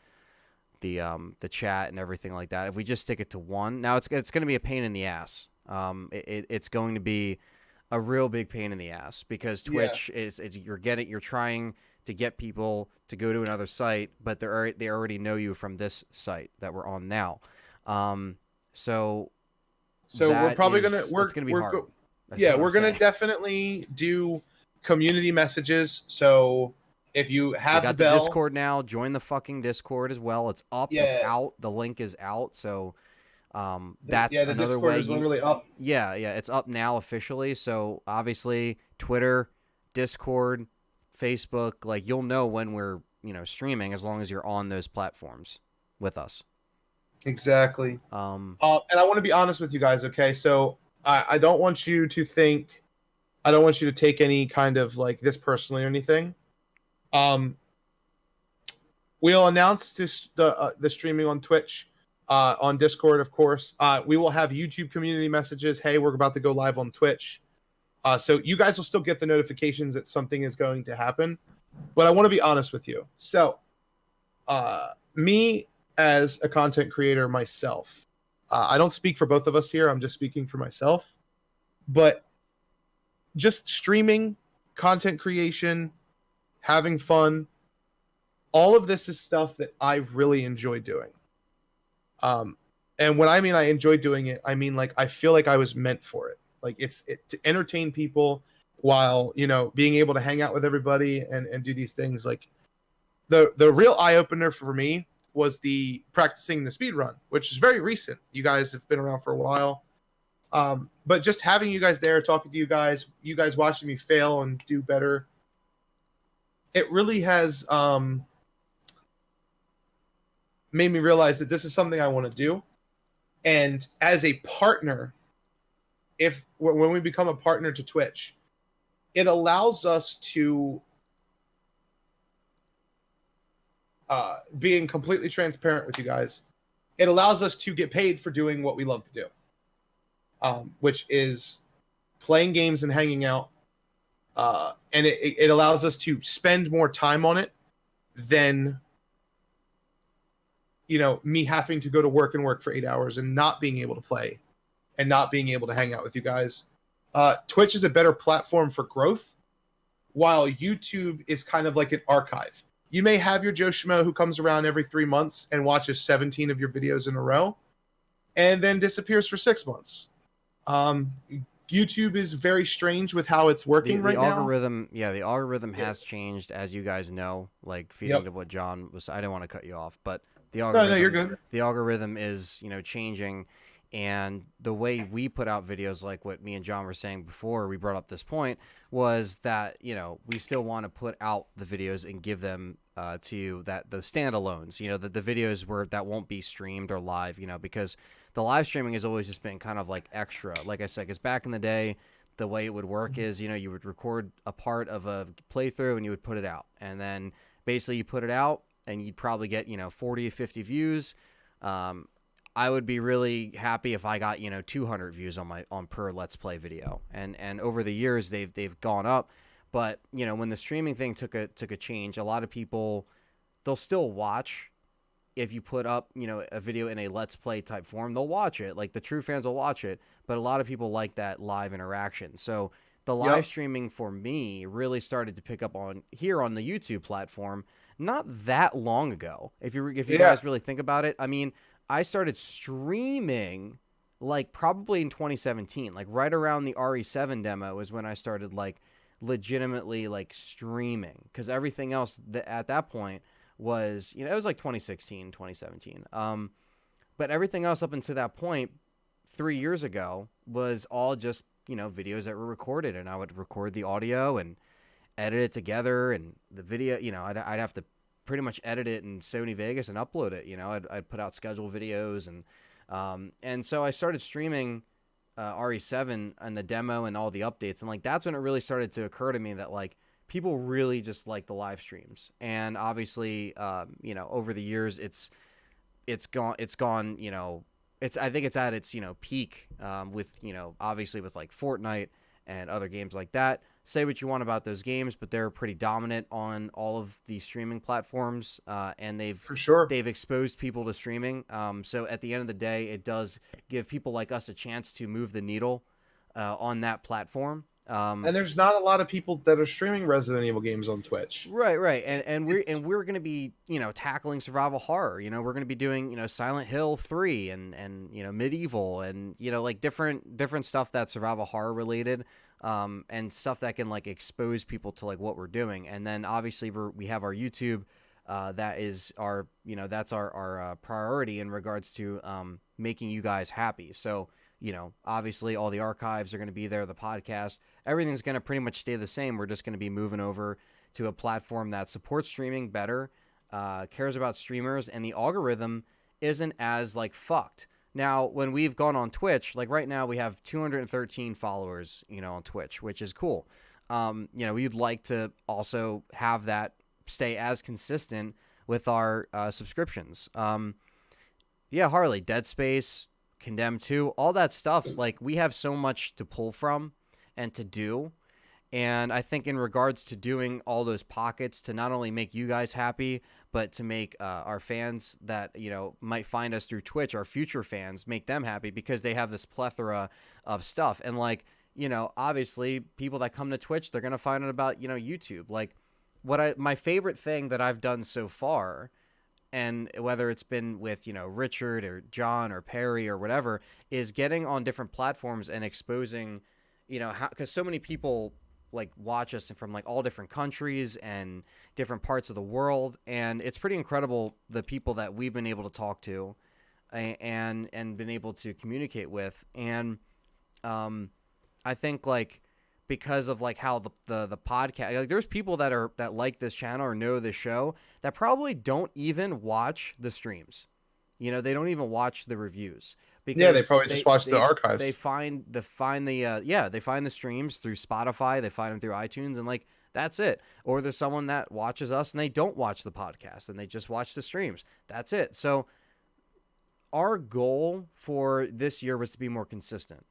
chat and everything like that. If we just stick it to one, now it's going to be a pain in the ass. It's going to be a real big pain in the ass because Twitch is you're trying to get people to go to another site, but they already know you from this site that we're on now. So we're probably gonna it's gonna be hard. We're gonna definitely do community messages. So if you have the Discord now, join the fucking Discord as well. It's up. It's out. The link is out. So. That's Yeah, the another Discord way is literally up. yeah, it's up now officially. So obviously Twitter, Discord, Facebook, like you'll know when we're, streaming as long as you're on those platforms with us. Exactly. Um, And I want to be honest with you guys, okay? So I don't want you to think, I don't want you to take any kind of like this personally or anything. Um, we'll announce this, the streaming on Twitch, on Discord, of course. We will have YouTube community messages. Hey, we're about to go live on Twitch. So you guys will still get the notifications that something is going to happen. But I want to be honest with you. So, me as a content creator myself, I don't speak for both of us here. I'm just speaking for myself. But just streaming, content creation, having fun, all of this is stuff that I really enjoy doing. Um, and when I mean I enjoy doing it, I mean like I feel like I was meant for it. Like to entertain people while being able to hang out with everybody and do these things. Like the real eye opener for me was the practicing the speed run, which is very recent. You guys have been around for a while. But just having you guys there, talking to you guys watching me fail and do better, it really has made me realize that this is something I want to do. And as a partner, if when we become a partner to Twitch, it allows us to, being completely transparent with you guys, it allows us to get paid for doing what we love to do, which is playing games and hanging out. And it allows us to spend more time on it than me having to go to work and work for 8 hours and not being able to play and not being able to hang out with you guys. Twitch is a better platform for growth, while YouTube is kind of like an archive. You may have your Joe Schmo who comes around every 3 months and watches 17 of your videos in a row and then disappears for 6 months. YouTube is very strange with how it's working the right now. algorithm, yeah, the algorithm has changed, as you guys know. Like feeding Yep. to what John was, I didn't want to cut you off, but No, you're good. the algorithm is changing, and the way we put out videos, like what me and John were saying before we brought up this point, was that we still want to put out the videos and give them to you, that the standalones, the videos that won't be streamed or live, because the live streaming has always just been kind of like extra, like I said, because back in the day, the way it would work is, you would record a part of a playthrough and you would put it out, and then basically you put it out and you'd probably get 40 to 50 views. I would be really happy if I got 200 views on per Let's Play video, and over the years they've gone up. But when the streaming thing took a change, a lot of people, they'll still watch if you put up a video in a Let's Play type form. They'll watch it, like the true fans will watch it, but a lot of people like that live interaction. So the live streaming for me really started to pick up on here on the YouTube platform not that long ago. If you guys really think about it, I mean, I started streaming like probably in 2017, like right around the RE7 demo is when I started like legitimately like streaming, because everything else at that point was, it was like 2016, 2017. But everything else up until that point, 3 years ago, was all just, videos that were recorded, and I would record the audio and edit it together, and the video, I'd have to pretty much edit it in Sony Vegas and upload it. I'd put out scheduled videos, and so I started streaming RE7 and the demo and all the updates, and like that's when it really started to occur to me that like people really just like the live streams. And obviously, over the years, it's gone, I think it's at its, peak, with, obviously with like Fortnite and other games like that. Say what you want about those games, but they're pretty dominant on all of the streaming platforms, and For sure. they've exposed people to streaming. So at the end of the day, it does give people like us a chance to move the needle on that platform. And there's not a lot of people that are streaming Resident Evil games on Twitch. Right, and we're gonna be tackling survival horror. We're gonna be doing Silent Hill 3 and Medieval, and like different stuff that's survival horror related, and stuff that can like expose people to like what we're doing. And then obviously we have our YouTube that is our, that's our priority in regards to making you guys happy. So, obviously all the archives are going to be there, the podcast, everything's going to pretty much stay the same. We're just going to be moving over to a platform that supports streaming better, cares about streamers, and the algorithm isn't as like fucked. Now, when we've gone on Twitch, like right now we have 213 followers, on Twitch, which is cool. We'd like to also have that stay as consistent with our subscriptions. Yeah, Harley, Dead Space, Condemned 2, all that stuff. Like, we have so much to pull from and to do. And I think in regards to doing all those pockets to not only make you guys happy, but to make our fans that, might find us through Twitch, our future fans, make them happy because they have this plethora of stuff. And like, obviously people that come to Twitch, they're going to find out about, YouTube. Like my favorite thing that I've done so far, and whether it's been with, Richard or John or Perry or whatever, is getting on different platforms and exposing, how, because so many people like watch us from like all different countries and different parts of the world, and it's pretty incredible the people that we've been able to talk to and been able to communicate with. And I think like because of like how the podcast, like there's people that like this channel or know this show that probably don't even watch the streams. They don't even watch the reviews because Yeah, they probably just watch the archives. They find the they find the streams through Spotify, they find them through iTunes, and like that's it. Or there's someone that watches us and they don't watch the podcast and they just watch the streams. That's it. So our goal for this year was to be more consistent.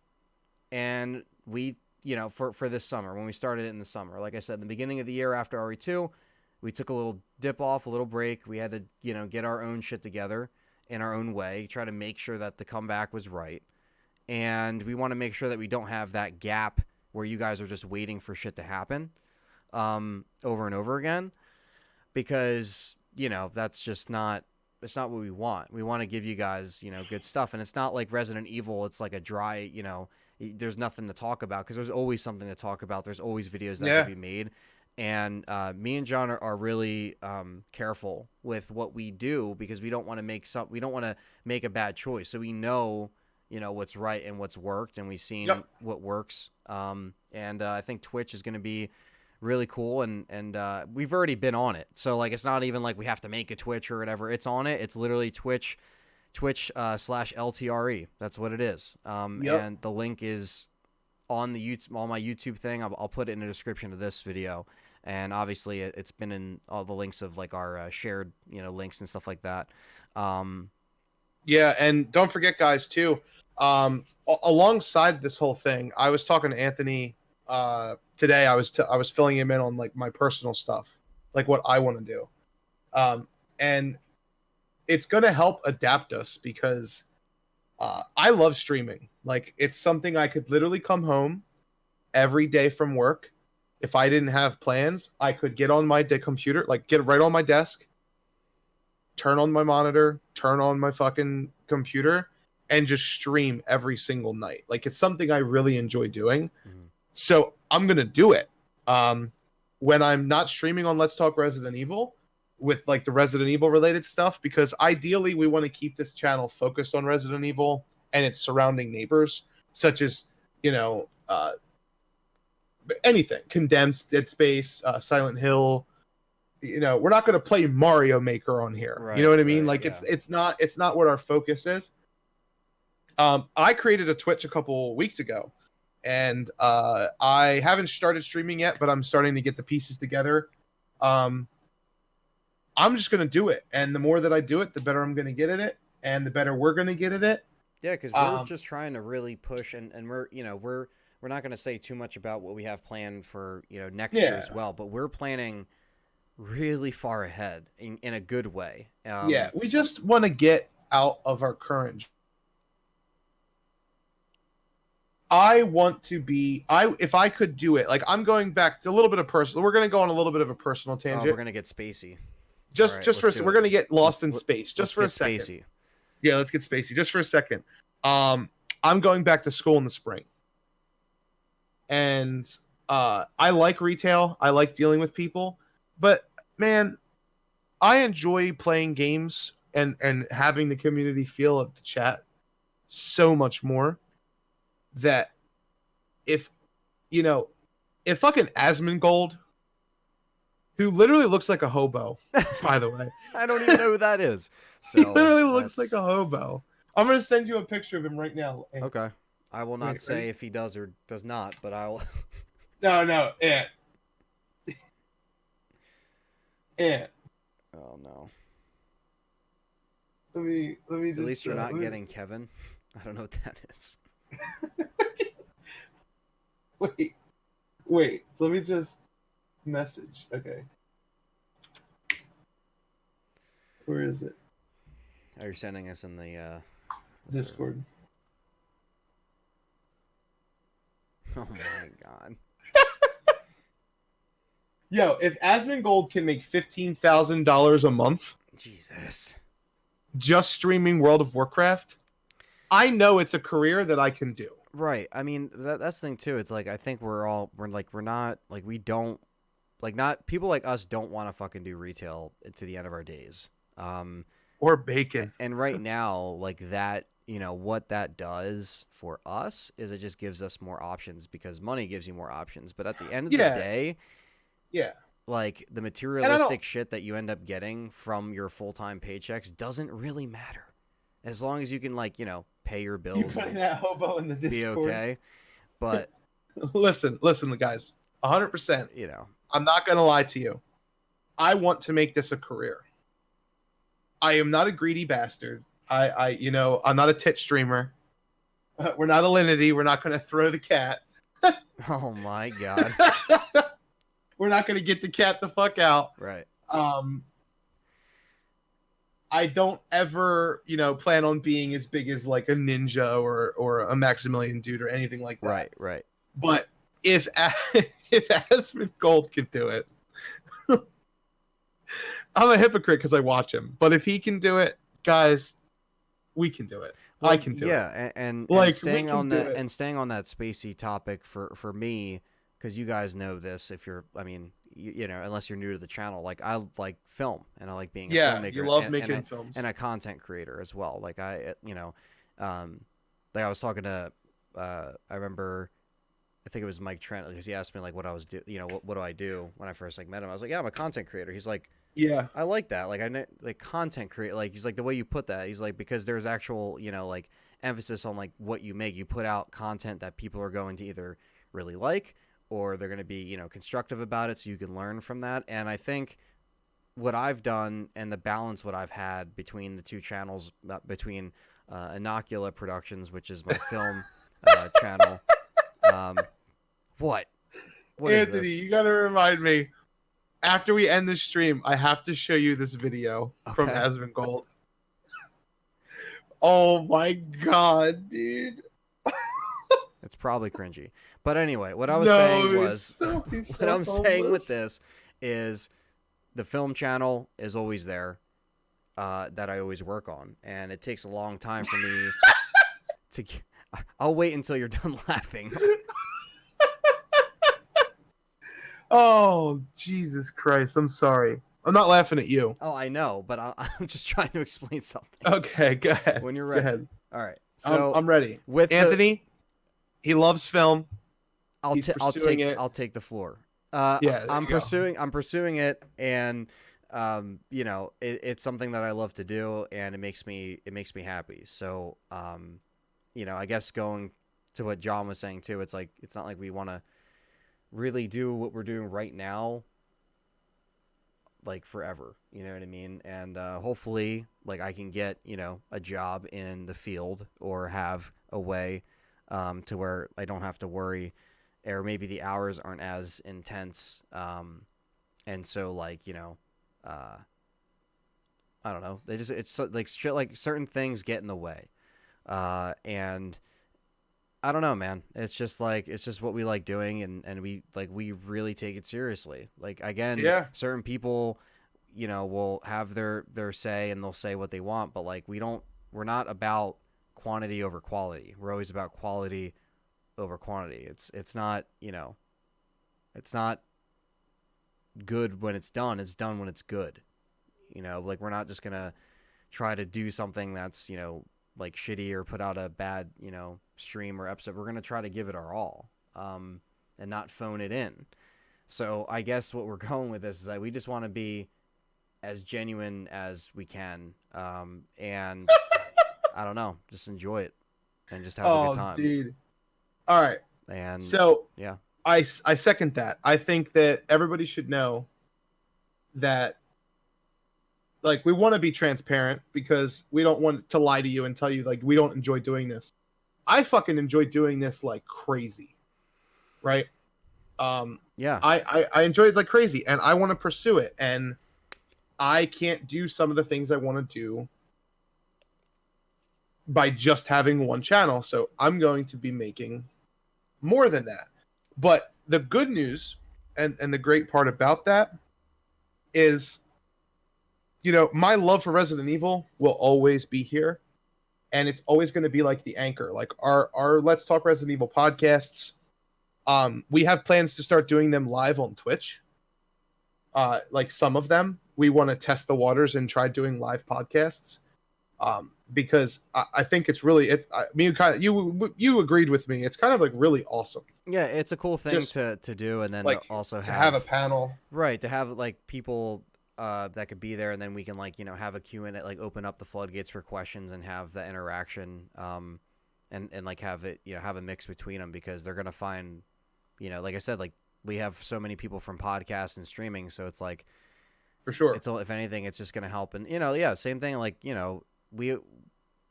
And we, for this summer, when we started it in the summer, like I said, in the beginning of the year after RE2, we took a little dip off, a little break. We had to, get our own shit together in our own way, try to make sure that the comeback was right. And we want to make sure that we don't have that gap where you guys are just waiting for shit to happen over and over again, because, that's just not, it's not what we want. We want to give you guys, good stuff. And it's not like Resident Evil. It's like a dry, there's nothing to talk about, because there's always something to talk about. There's always videos that can be made. And me and John are really careful with what we do, because we don't want to make a bad choice. So we know, what's right and what's worked, and we've seen what works. And I think Twitch is going to be really cool, and we've already been on it. So like, it's not even like we have to make a Twitch or whatever. It's on it. It's literally Twitch / LTRE. That's what it is. And the link is on my YouTube thing. I'll put it in the description of this video. And obviously it's been in all the links of like our shared, links and stuff like that. Yeah. And don't forget, guys, too, alongside this whole thing, I was talking to Anthony today. I was filling him in on like my personal stuff, like what I want to do. And it's going to help adapt us, because I love streaming. Like, it's something I could literally come home every day from work. If I didn't have plans, I could get on my computer, like get right on my desk, turn on my monitor, turn on my fucking computer, and just stream every single night. Like, it's something I really enjoy doing. Mm-hmm. So I'm going to do it. When I'm not streaming on Let's Talk Resident Evil with like the Resident Evil related stuff, because ideally we want to keep this channel focused on Resident Evil and its surrounding neighbors, such as, anything, Condemned, Dead Space, Silent Hill. We're not going to play Mario Maker on here. Right, you know what I mean? Right, like, yeah. It's not what our focus is. I created a Twitch a couple weeks ago, and I haven't started streaming yet, but I'm starting to get the pieces together. I'm just going to do it. And the more that I do it, the better I'm going to get at it, and the better we're going to get at it. Yeah, because we're just trying to really push, and we're not going to say too much about what we have planned for, next year as well, but we're planning really far ahead in a good way. We just want to get out of our current. I want to be, if I could do it, like, I'm going back to a little bit of personal. We're going to go on a little bit of a personal tangent. We're going to get spacey. Just for we're going to get lost in space. Just for a second. Spacey. Yeah, let's get spacey. Just for a second. I'm going back to school in the spring. And I like retail. I like dealing with people. But, man, I enjoy playing games and having the community feel of the chat so much more that if you know if fucking Asmongold, who literally looks like a hobo, by the way. I don't even know who that is. He So literally looks like that's a hobo. I'm gonna send you a picture of him right now. Hey, okay. I will not wait, say ready? if he does or does not, but I'll. No, no, yeah, yeah. Oh no. Let me At just least you're not getting Kevin. I don't know what that is. wait, wait. Let me just message. Okay, where is it? Oh, you're sending us in the Discord. Oh my god. Yo, if Asmongold can make $15,000 a month Jesus. just streaming World of Warcraft, I know it's a career that I can do. Right. I mean, that's the thing too. It's like I think we're not like we don't like not people like us don't want to fucking do retail to the end of our days. Or bacon. And right now, like that, what that does for us is it just gives us more options because money gives you more options. But at the end of the Yeah, day, yeah. like the And I don't. materialistic shit that you end up getting from your full-time paychecks doesn't really matter as long as you can like pay your You bills putting and that hobo in the be Discord? okay. But Listen, guys. 100%. you know I'm not gonna lie to you. I want to make this a career. I am not a greedy bastard. I'm not a tit streamer. We're not a Linity. We're not gonna throw the cat. Oh my god. We're not gonna get the cat the fuck out. Right. Um, I don't ever, plan on being as big as like a ninja or a Maximilian dude or anything like that. Right. Right. But if if Asmongold could do it, I'm a hypocrite because I watch him. But if he can do it, guys, we can do it. I Well, can do it. yeah, and Like we staying can on do that it. and staying on that spacey topic for me, because you guys know this. If you're, I mean, unless you're new to the channel, like I like film and I like being a Yeah, you filmmaker love and making films. and a content creator as well. Like um, like I was talking to, I remember, I think it was Mike Trent because he asked me like what I was what do I do when I first like met him. I was like, yeah, I'm a content creator. He's like, Yeah, I like that. Like like content create. Like he's like the way you put that. He's like because there's actual like emphasis on like what you make. You put out content that people are going to either really like or they're going to be constructive about it, so you can learn from that. And I think what I've done and the balance what I've had between the two channels, between Inocula Productions, which is my film channel. Um, what? What is Anthony, this? you gotta remind me. After we end the stream, I have to show you this video from Okay. Asmongold. Oh my god, dude! It's probably cringy. But anyway, what I was saying No, it's was so he's what so I'm saying with homeless. this is the film channel is always there that I always work on. And it takes a long time for me to. I'll wait until you're done laughing. Oh, Jesus Christ! I'm sorry. I'm not laughing at you. Oh, I know, but I'm just trying to explain something. Okay, go ahead. When you're Go ready. ahead. All right. I'm So I'm ready. with the Anthony, he loves film. I'll He's t- I'll pursuing take it. I'll take the floor. Yeah, there I'm you go. pursuing it, and it's something that I love to do, and it makes me happy. So I guess going to what John was saying too, it's like it's not like we want to really do what we're doing right now, like forever. You know what I mean? And hopefully, like I can get a job in the field or have a way to where I don't have to worry or maybe the hours aren't as intense. And so uh, I don't know. Like shit, like certain things get in the way. And I don't know, man. It's just what we like doing, and we really take it seriously. Like again, Yeah, certain people, will have their say and they'll say what they want, but like we're not about quantity over quality. We're always about quality over quantity. It's not it's not good when it's done. It's done when it's good. You know, like we're not just gonna try to do something that's, you know, like shitty or put out a bad, you know, stream or episode. We're gonna try to give it our all, and not phone it in. So I guess what we're going with this is that we just want to be as genuine as we can, and I don't know, just enjoy it and just have a good Oh, time. dude. All right. And So yeah, I second that. I think that everybody should know that, like, we want to be transparent because we don't want to lie to you and tell you like we don't enjoy doing this. I fucking enjoy doing this like crazy, right? yeah, I enjoy it like crazy, and I want to pursue it, and I can't do some of the things I want to do by just having one channel. So I'm going to be making more than that. But the good news and the great part about that is, you know, my love for Resident Evil will always be here, and it's always going to be like the anchor, like our Let's Talk Resident Evil podcasts. We have plans to start doing them live on Twitch. Like some of them, we want to test the waters and try doing live podcasts. Because I think it's really, you agreed with me. It's kind of like really awesome. yeah. It's a cool thing Just to do, and then like also to have a panel. right, to have like people that could be there, and then we can like, you know, have a Q&A, like open up the floodgates for questions and have the interaction, and like have it, you know, have a mix between them, because they're gonna find, you know, like I said, like we have so many people from podcasts and streaming, so it's like For sure. it's all, if anything, it's just gonna help. And you know, yeah, same thing, like, you know,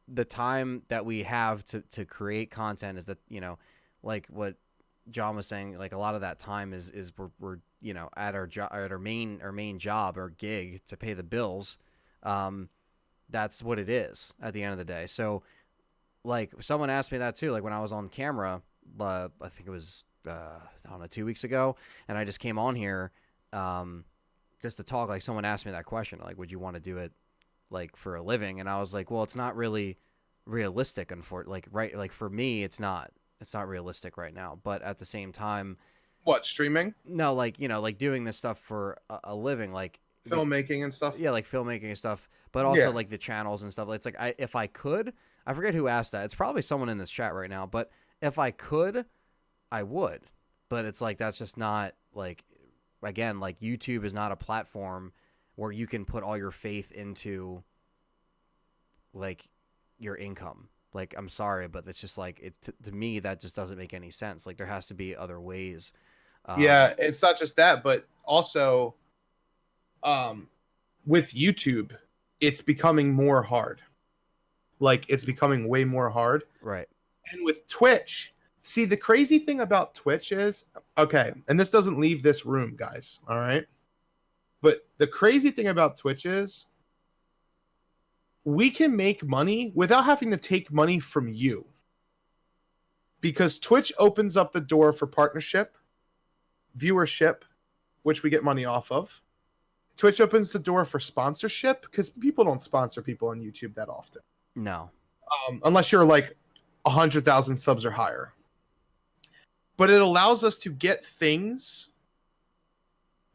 the time that we have to create content is that, you know, like what John was saying, like a lot of that time is we're you know, at our job, at our main job or gig to pay the bills. That's what it is at the end of the day. So like someone asked me that too, like when I was on camera, I think it was I don't know, 2 weeks ago, and I just came on here just to talk. Like someone asked me that question, like would you want to do it like for a living? And I was like, well, it's not really realistic, unfortunately. Like, right, like for me, it's not realistic right now. But at the same time, What, streaming, no, like, you know, like doing this stuff for a living, like filmmaking, and stuff? yeah, like filmmaking and stuff, but also Yeah. like the channels and stuff. It's like, if I could, I forget who asked that. It's probably someone in this chat right now. But if I could, I would. But it's like that's just not, like, again, like YouTube is not a platform where you can put all your faith into like your income. Like, I'm sorry, but it's just like, to me that just doesn't make any sense. Like there has to be other ways. Yeah, it's not just that, but also with YouTube, it's becoming more hard. Like it's becoming way more hard. Right. And with Twitch, see, the crazy thing about Twitch is, okay, and this doesn't leave this room, guys, all right? But the crazy thing about Twitch is we can make money without having to take money from you. Because Twitch opens up the door for partnership, viewership, which we get money off of. Twitch opens the door for sponsorship, because people don't sponsor people on YouTube that often. No. Unless you're like 100,000 subs or higher. But it allows us to get things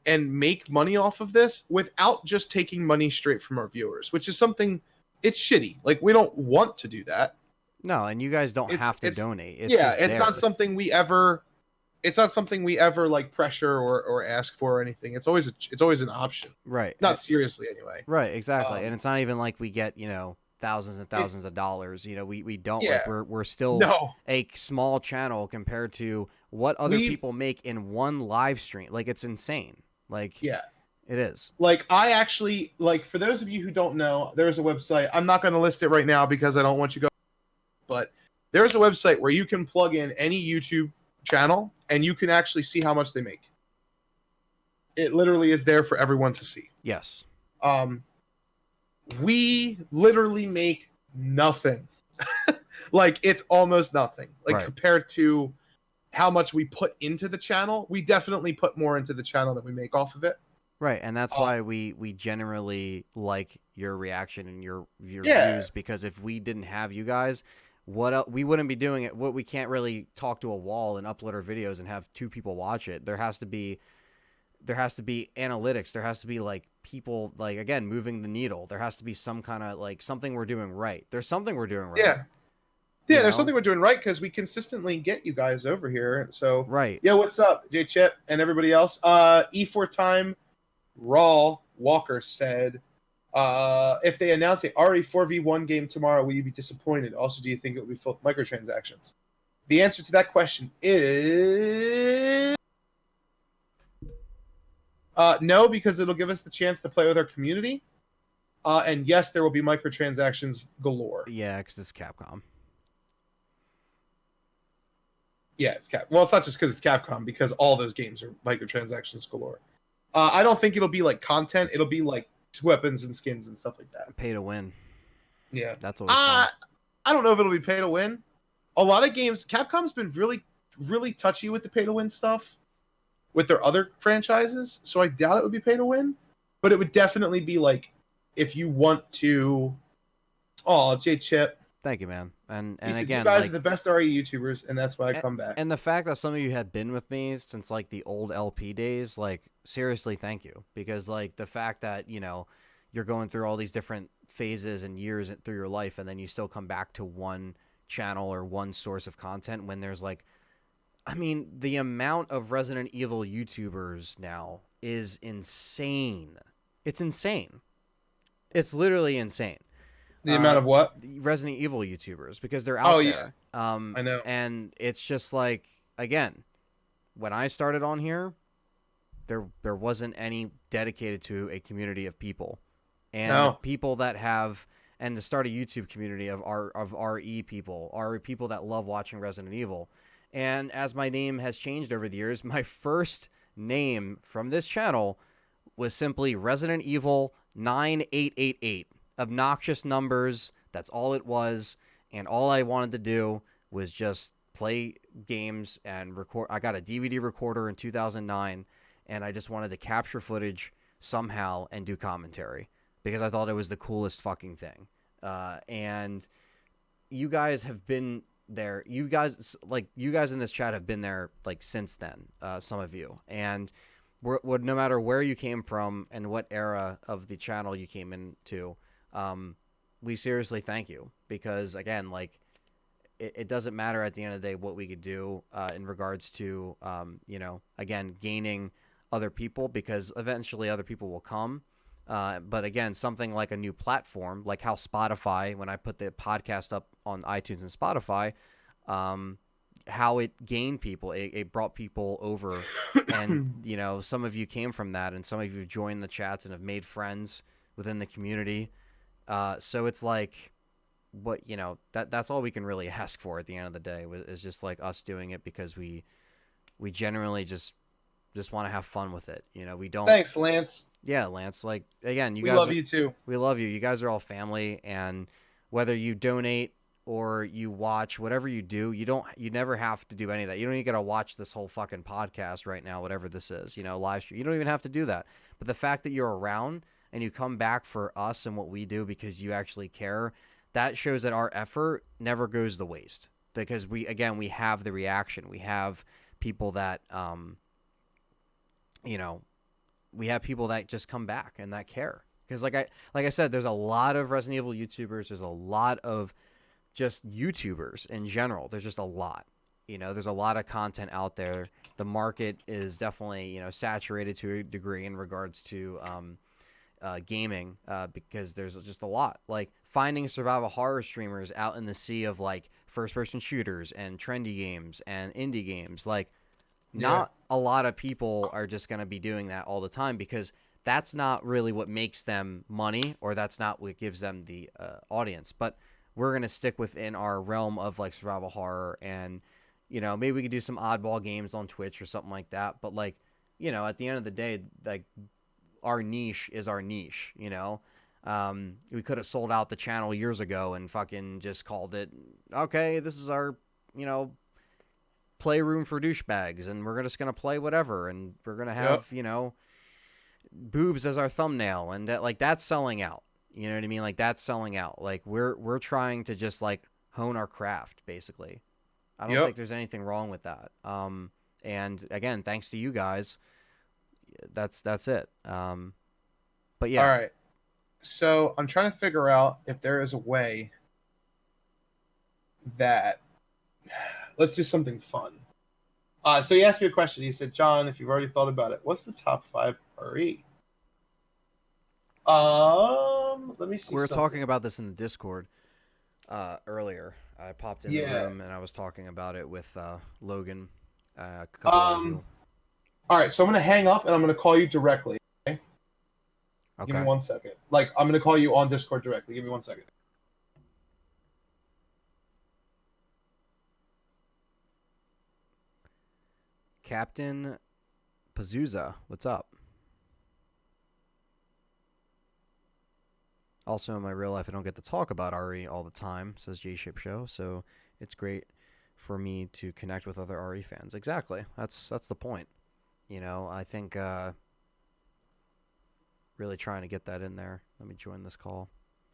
and make money off of this without just taking money straight from our viewers, which is something, it's shitty. Like, we don't want to do that. No, and you guys don't have to donate. It's yeah, just it's there. not something we ever like pressure or ask for or anything. It's always an option. Right. Not seriously anyway. Right, exactly. And it's not even like we get, you know, thousands and thousands of dollars. You know, we don't. Yeah. Like we're still a small channel compared to what other people make in one live stream. Like, it's insane. Like, yeah, it is. Like, I actually, like, for those of you who don't know, there's a website. I'm not going to list it right now because I don't want you to go. But there's a website where you can plug in any YouTube channel and you can actually see how much they make. It literally is there for everyone to see. Yes. We literally make nothing. Like, it's almost nothing. Like, right. Compared to how much we put into the channel, we definitely put more into the channel than we make off of it. Right, and that's why we generally like your reaction and your Yeah. views, because if we didn't have you guys, what else, we wouldn't be doing it. What, we can't really talk to a wall and upload our videos and have two people watch it. There has to be there has to be analytics. There has to be like people like again moving the needle. There has to be some kind of like something we're doing right. There's something we're doing right. Yeah. You Yeah, there's know, something we're doing right because we consistently get you guys over here. So, right? yeah, what's up, J Chip and everybody else? E4 time, Raw Walker said, if they announce a RE 4v1 game tomorrow, will you be disappointed? Also, do you think it will be full of microtransactions? The answer to that question is no, because it'll give us the chance to play with our community. And yes, there will be microtransactions galore. Yeah, because it's Capcom. Yeah, it's Cap. Well, it's not just because it's Capcom, because all those games are microtransactions galore. I don't think it'll be like content. It'll be like weapons and skins and stuff like that. Pay to win. Yeah. That's always fun. I don't know if it'll be pay to win. A lot of games, Capcom's been really, really touchy with the pay to win stuff with their other franchises, so I doubt it would be pay to win. But it would definitely be like if you want to. Oh, J Chip. Thank you, man. And He said, again, you guys like, are the best RE YouTubers, and that's why I come back. And the fact that some of you have been with me since like the old LP days, like seriously, thank you. Because like the fact that, you know, you're going through all these different phases and years through your life, and then you still come back to one channel or one source of content when there's like, I mean, the amount of Resident Evil YouTubers now is insane. It's insane. It's literally insane. The amount of what? Resident Evil YouTubers, because they're out there. I know. And it's just like, again, when I started on here, there wasn't any dedicated to a community of people. And the people that have, and to start a YouTube community of RE people, are people that love watching Resident Evil. And as my name has changed over the years, my first name from this channel was simply Resident Evil 9888. Obnoxious numbers, that's all it was, and all I wanted to do was just play games and record. I got a DVD recorder in 2009, and I just wanted to capture footage somehow and do commentary because I thought it was the coolest fucking thing. And you guys have been there. You guys in this chat have been there like since then, some of you, and no matter where you came from and what era of the channel you came into, we seriously thank you because again, like it doesn't matter at the end of the day what we could do in regards to you know, again, gaining other people, because eventually other people will come. But again, something like a new platform, like how Spotify, when I put the podcast up on iTunes and Spotify, how it gained people, it brought people over, and you know, some of you came from that, and some of you joined the chats and have made friends within the community. So it's like, what, you know, that's all we can really ask for at the end of the day is just like us doing it because we generally just want to have fun with it. You know, we don't. Thanks, Lance. Yeah, Lance. Like again, we love you too. We love you. You guys are all family, and whether you donate or you watch, whatever you do, you never have to do any of that. You don't even got to watch this whole fucking podcast right now, whatever this is, you know, live stream. You don't even have to do that. But the fact that you're around and you come back for us and what we do because you actually care, that shows that our effort never goes to waste. Because we have the reaction. We have people that, you know, we have people that just come back and that care. Because like I said, there's a lot of Resident Evil YouTubers. There's a lot of just YouTubers in general. There's just a lot. You know, there's a lot of content out there. The market is definitely, you know, saturated to a degree in regards to gaming, because there's just a lot. Like finding survival horror streamers out in the sea of like first-person shooters and trendy games and indie games. Like, not a lot of people are just going to be doing that all the time because that's not really what makes them money, or that's not what gives them the audience. But we're going to stick within our realm of like survival horror, and, you know, maybe we could do some oddball games on Twitch or something like that. But like, you know, at the end of the day, like our niche is our niche, you know. We could have sold out the channel years ago and fucking just called it, okay, this is our, you know, playroom for douchebags, and we're just gonna play whatever, and we're gonna have, you know, boobs as our thumbnail, and that, like, that's selling out. You know what I mean? Like, that's selling out. Like, we're trying to just like hone our craft, basically. I don't think there's anything wrong with that. And again, thanks to you guys, that's it. But All yeah, right. So I'm trying to figure out if there is a way that let's do something fun. So he asked me a question. He said, "John, if you've already thought about it, what's the top 5 RE?" Let me see we were something. talking about this in the Discord earlier. I popped in the Yeah. room and I was talking about it with Logan, a couple other Um. people. All right. So I'm gonna hang up and I'm gonna call you directly. Okay? Give me Okay. 1 second. Like I'm gonna call you on Discord directly. Give me 1 second. Captain Pazuza, what's up? Also, in my real life, I don't get to talk about RE all the time, says J Ship Show. So it's great for me to connect with other RE fans. Exactly. That's the point. I think really trying to get that in there. Let me join this call.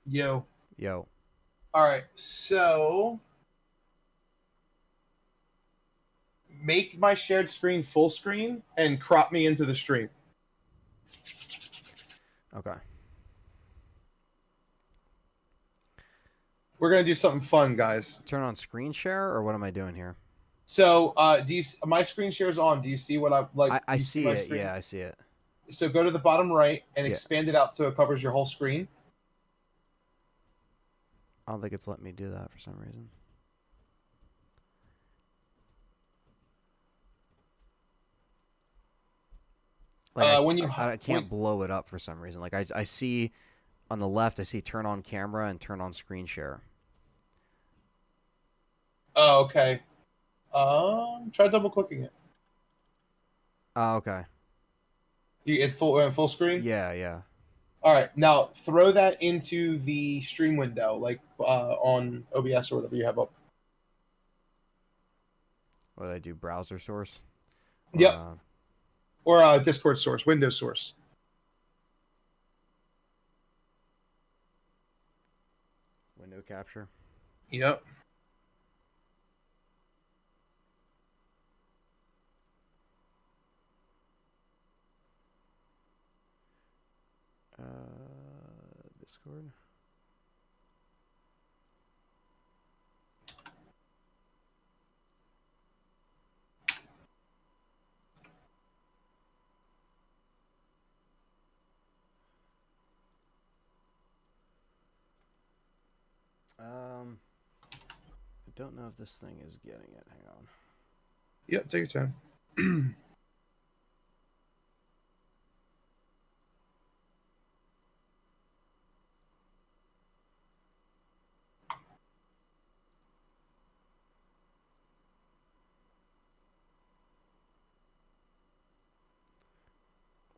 Yo. Yo. All right. So make my shared screen full screen and crop me into the stream. Okay. We're gonna do something fun, guys. Turn on screen share, or what am I doing here? So, do you? My screen share's on. Do you see what I like? I Do you see see my it. screen? Yeah, I see it. So go to the bottom right and Yeah. expand it out so it covers your whole screen. I don't think it's letting me do that for some reason. Like When you I when can't blow it up for some reason. Like I see on the left, I see turn on camera and turn on screen share. oh, okay. Try double clicking it. Oh, okay. It's full screen. Yeah, yeah. All right, now throw that into the stream window, like on OBS or whatever you have up. What did I do? Browser source or Yep, or Discord source, Windows source. window capture? Yep. Discord. I don't know if this thing is getting it. Hang on. Yep. Take your time.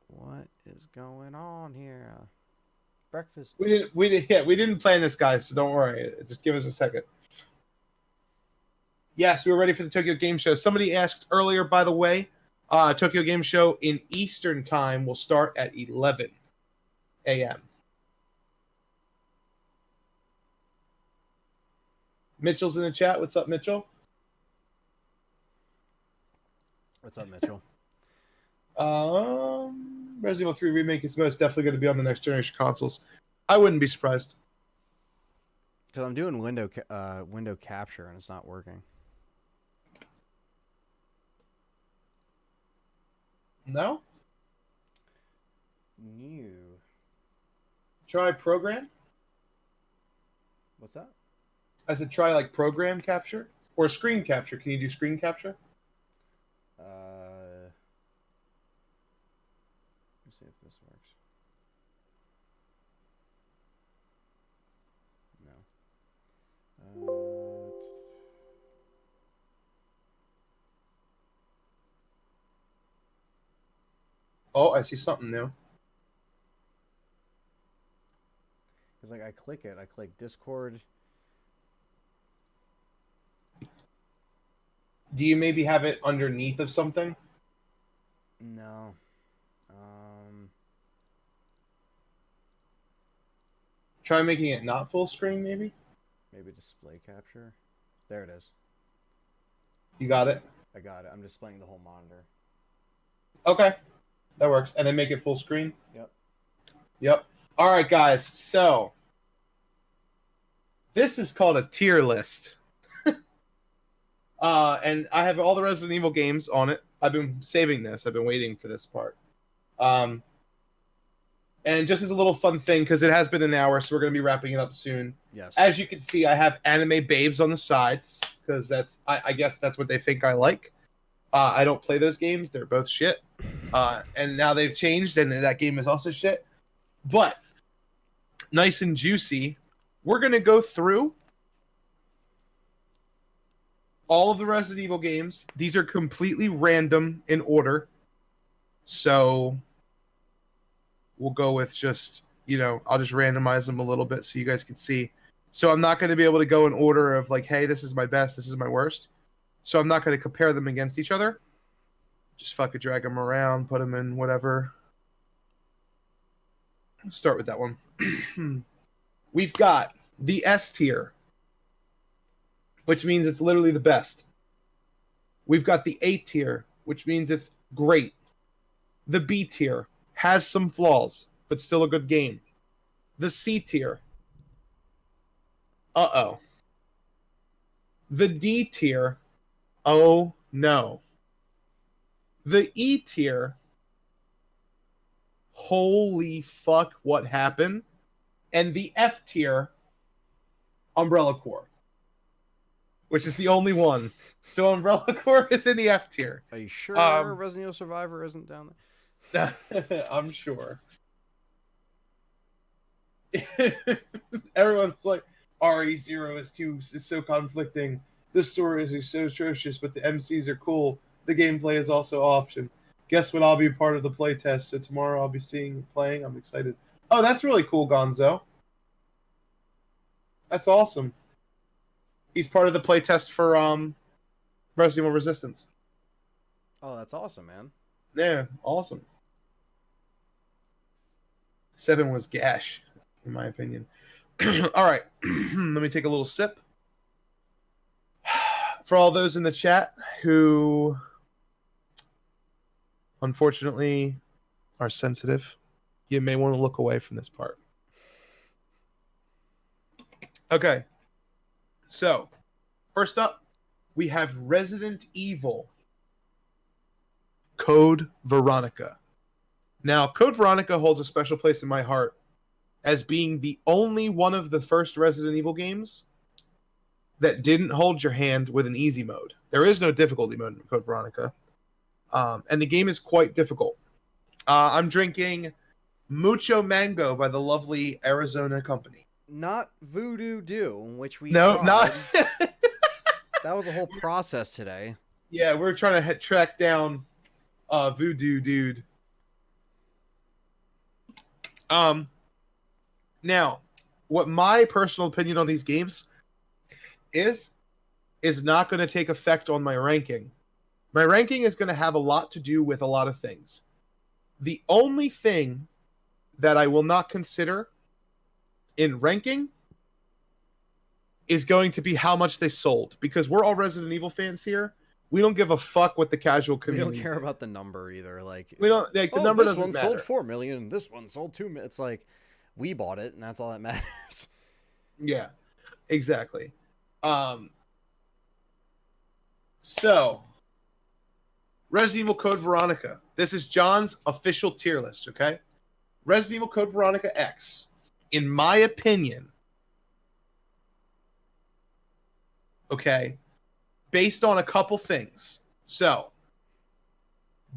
What is going on here? Breakfast. We didn't plan this, guys. So don't worry. Just give us a second. Yes, we're ready for the Tokyo Game Show. Somebody asked earlier, by the way, Tokyo Game Show in Eastern Time will start at 11 a.m. Mitchell's in the chat. What's up, Mitchell? What's up, Mitchell? Resident Evil 3 Remake is most definitely going to be on the next generation consoles. I wouldn't be surprised. Because I'm doing window capture and it's not working. No? New. Try program? What's that? I said try like program capture or screen capture. Can you do screen capture? Let's see if this works. No. Oh, I see something new. Because like I click Discord. Do you maybe have it underneath of something? No. Try making it not full screen, maybe? Maybe display capture. There it is. You got it? I got it. I'm displaying the whole monitor. Okay. That works. And then make it full screen. Yep. Yep. All right, guys. So this is called a tier list. And I have all the Resident Evil games on it. I've been saving this. I've been waiting for this part. And just as a little fun thing, because it has been an hour, so we're going to be wrapping it up soon. Yes. As you can see, I have anime babes on the sides, because I guess that's what they think I like. I don't play those games. They're both shit. And now they've changed, and that game is also shit. But, nice and juicy, we're going to go through all of the Resident Evil games. These are completely random in order. So we'll go with just, I'll just randomize them a little bit so you guys can see. So I'm not going to be able to go in order of like, hey, this is my best, this is my worst. So I'm not going to compare them against each other. Just fucking drag them around, put them in whatever. Let's start with that one. We've got the S tier, which means it's literally the best. We've got the A tier, which means it's great. The B tier has some flaws, but still a good game. The C tier. Uh-oh. The D tier. Oh, no. The E tier. Holy fuck, what happened? And the F tier. Umbrella Corps. Which is the only one. So Umbrella Corps is in the F tier. Are you sure Resident Evil Survivor isn't down there? I'm sure. Everyone's like, RE0 is so conflicting. This story is so atrocious, but the MCs are cool. The gameplay is also option. Guess what? I'll be part of the playtest. So tomorrow I'll be playing. I'm excited. Oh, that's really cool, Gonzo. That's awesome. He's part of the playtest for Resident Evil Resistance. Oh, that's awesome, man. Yeah, awesome. 7 was gash, in my opinion. All right, let me take a little sip. For all those in the chat who, unfortunately, are sensitive, you may want to look away from this part. Okay. So, first up, we have Resident Evil Code Veronica. Now, Code Veronica holds a special place in my heart as being the only one of the first Resident Evil games that didn't hold your hand with an easy mode. There is no difficulty mode in Code Veronica. And the game is quite difficult. I'm drinking Mucho Mango by the lovely Arizona company. Not Voodoo Dew, which we No, tried. not. That was a whole process today. Yeah, we're trying to track down Voodoo Dude. Now, what my personal opinion on these games is not going to take effect on my ranking. My ranking is going to have a lot to do with a lot of things. The only thing that I will not consider in ranking is going to be how much they sold, because we're all Resident Evil fans here. We don't give a fuck what the casual community. We don't care about the number either. Like, we don't like the number doesn't matter. This one sold 4 million. This one sold 2 million. It's like we bought it, and that's all that matters. Yeah, exactly. So, Resident Evil Code Veronica. This is John's official tier list. Okay, Resident Evil Code Veronica X. In my opinion, okay, based on a couple things. So,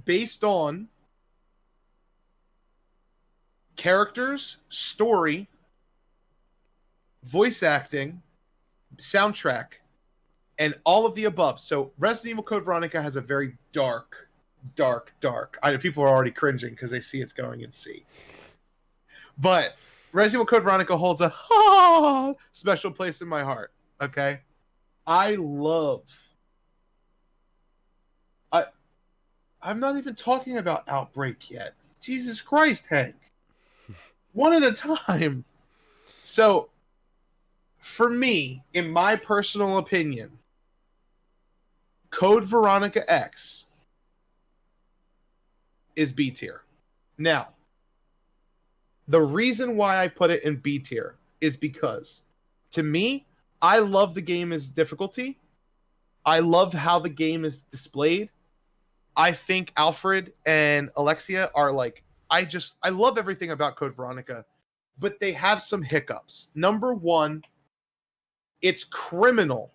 based on characters, story, voice acting, soundtrack, and all of the above. So, Resident Evil Code Veronica has a very dark. I know people are already cringing because they see it's going in C. But Resident Evil Code Veronica holds a special place in my heart. Okay, I'm not even talking about Outbreak yet. Jesus Christ, Hank. One at a time. So, for me, in my personal opinion, Code Veronica X is B tier. Now, the reason why I put it in B tier is because, to me, I love the game as difficulty. I love how the game is displayed. I think Alfred and Alexia are like, I love everything about Code Veronica, but they have some hiccups. Number one, it's criminal.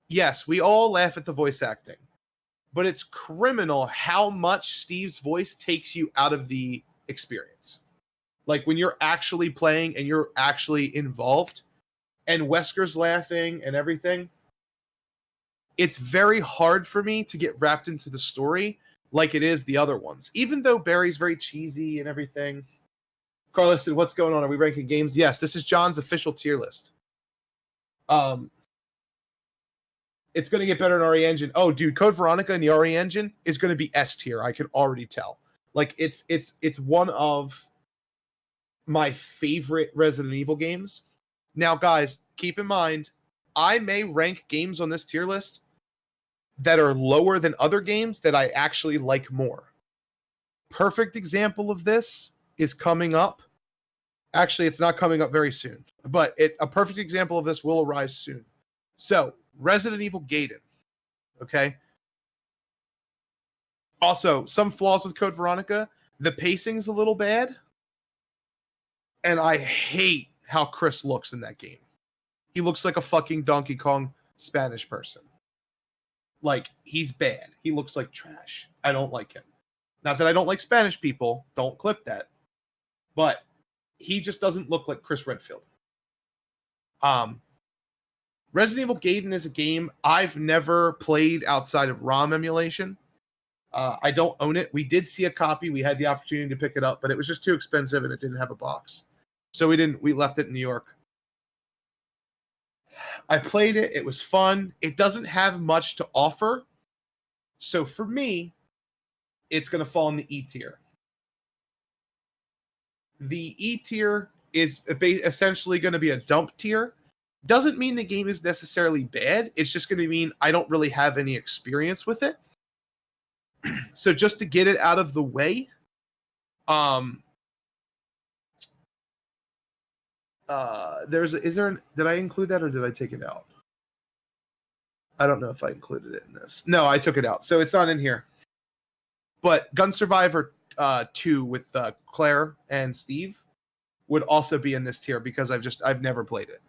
Yes, we all laugh at the voice acting, but it's criminal how much Steve's voice takes you out of the experience. Like when you're actually playing and you're actually involved and Wesker's laughing and everything, it's very hard for me to get wrapped into the story like it is the other ones. Even though Barry's very cheesy and everything. Carlos said, what's going on? Are we ranking games? Yes, this is John's official tier list. It's going to get better in RE Engine. Oh, dude, Code Veronica in the RE Engine is going to be S tier. I can already tell. Like it's one of my favorite Resident Evil games. Now, guys, keep in mind, I may rank games on this tier list that are lower than other games that I actually like more. Perfect example of this is coming up. Actually, it's not coming up very soon, but a perfect example of this will arise soon. So, Resident Evil Gaiden. Okay. Also, some flaws with Code Veronica. The pacing's a little bad. And I hate how Chris looks in that game. He looks like a fucking Donkey Kong Spanish person. Like, he's bad. He looks like trash. I don't like him. Not that I don't like Spanish people. Don't clip that. But he just doesn't look like Chris Redfield. Resident Evil Gaiden is a game I've never played outside of ROM emulation. I don't own it. We did see a copy. We had the opportunity to pick it up, but it was just too expensive and it didn't have a box. So we left it in New York. I played it. It was fun. It doesn't have much to offer. So for me, it's going to fall in the E tier. The E tier is essentially going to be a dump tier. Doesn't mean the game is necessarily bad. It's just going to mean I don't really have any experience with it. So just to get it out of the way, did I include that or did I take it out? I don't know if I included it in this. No, I took it out. So it's not in here. But Gun Survivor 2 with Claire and Steve would also be in this tier because I've never played it.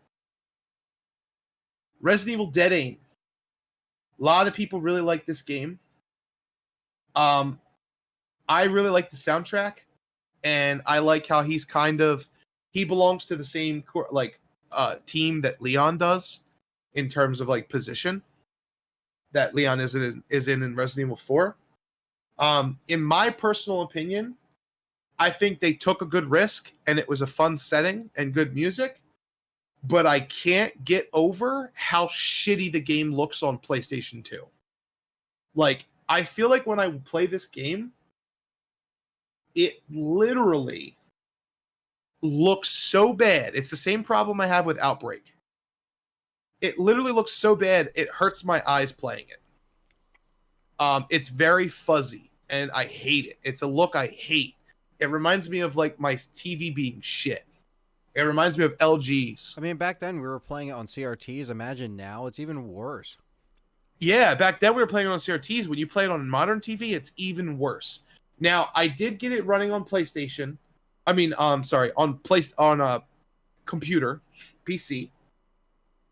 Resident Evil Dead Aim. A lot of people really like this game. I really like the soundtrack, and I like how he belongs to the same team that Leon does in terms of like position that Leon is in Resident Evil 4. In my personal opinion, I think they took a good risk and it was a fun setting and good music, but I can't get over how shitty the game looks on PlayStation 2. Like, I feel like when I play this game, it literally looks so bad. It's the same problem I have with Outbreak. It literally looks so bad, it hurts my eyes playing it. It's very fuzzy, and I hate it. It's a look I hate. It reminds me of like my TV being shit. It reminds me of LGs. I mean, back then we were playing it on CRTs. Imagine now it's even worse. Yeah, back then we were playing it on CRTs. When you play it on modern TV, it's even worse. Now, I did get it running on PlayStation. I mean, on a computer, PC.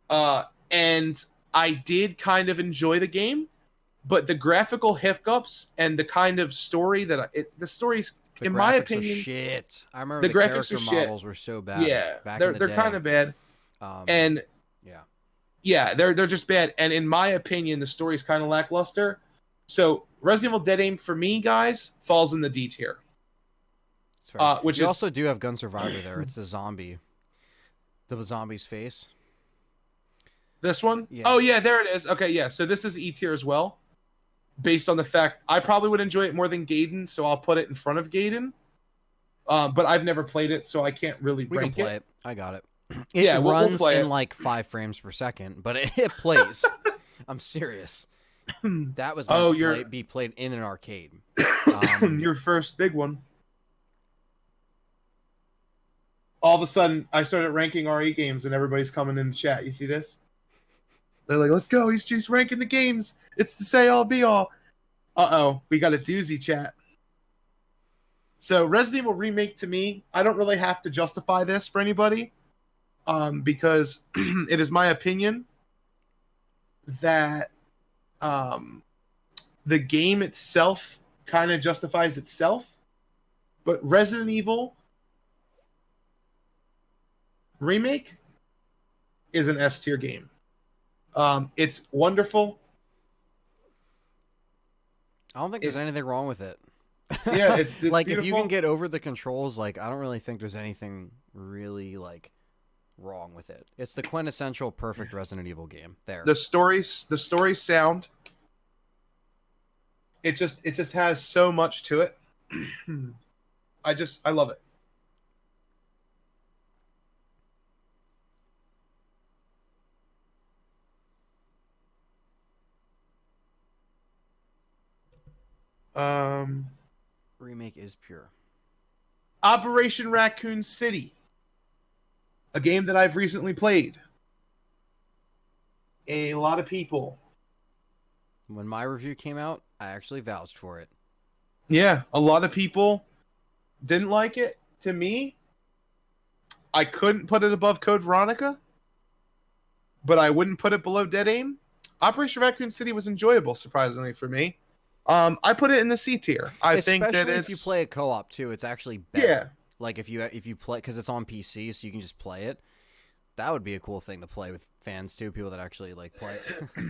And I did kind of enjoy the game, but the graphical hiccups and the kind of story the story's, in my opinion, shit. I remember the graphics character models were so bad. Yeah, back they're kind of bad. And yeah, they're just bad. And in my opinion, the story's kind of lackluster. So Resident Evil Dead Aim for me, guys, falls in the D tier. Which also do have Gun Survivor there. It's the zombie's face. This one? Yeah. Oh yeah, there it is. Okay, yeah. So this is E tier as well, based on the fact I probably would enjoy it more than Gaiden, so I'll put it in front of Gaiden. But I've never played it, so I can't really rank it. We can play it. I got it. It runs in like 5 frames per second, but it plays. I'm serious. That was meant Oh, to be played in an arcade. your first big one. All of a sudden, I started ranking RE games, and everybody's coming in the chat. You see this? They're like, "Let's go! He's just ranking the games. It's the say all be all." We got a doozy chat. So, Resident Evil Remake, to me, I don't really have to justify this for anybody, because it is my opinion that the game itself kind of justifies itself, but Resident Evil Remake is an S tier game. It's wonderful. I don't think there's anything wrong with it. Yeah, it's like beautiful. If you can get over the controls, like I don't really think there's anything really like wrong with it. It's the quintessential perfect Resident Evil game. There. The stories sound. It just has so much to it. I love it. Remake is pure. Operation Raccoon City, a game that I've recently played. A lot of people. When my review came out, I actually vouched for it. Yeah, a lot of people didn't like it. To me, I couldn't put it above Code Veronica, but I wouldn't put it below Dead Aim. Operation Raccoon City was enjoyable, surprisingly for me. I put it in the C tier. I think that if you play a co-op too, it's actually better. Yeah. Like if you play, because it's on PC, so you can just play it. That would be a cool thing to play with fans too, people that actually like play it.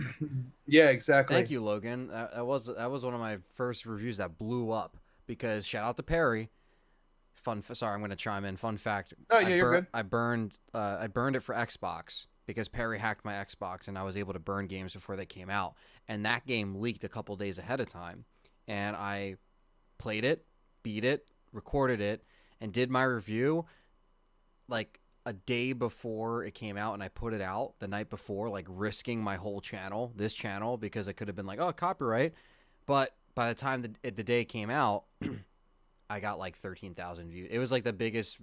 Yeah, exactly. Thank you, Logan. That was one of my first reviews that blew up, because shout out to Perry. Sorry, I'm going to chime in. Fun fact. Oh yeah, you're good. I burned it for Xbox because Perry hacked my Xbox, and I was able to burn games before they came out. And that game leaked a couple days ahead of time, and I played it, beat it, recorded it, and did my review like a day before it came out, and I put it out the night before, like risking my whole channel, this channel, because it could have been like, oh, copyright. But by the time the day came out, I got like 13,000 views. It was like the biggest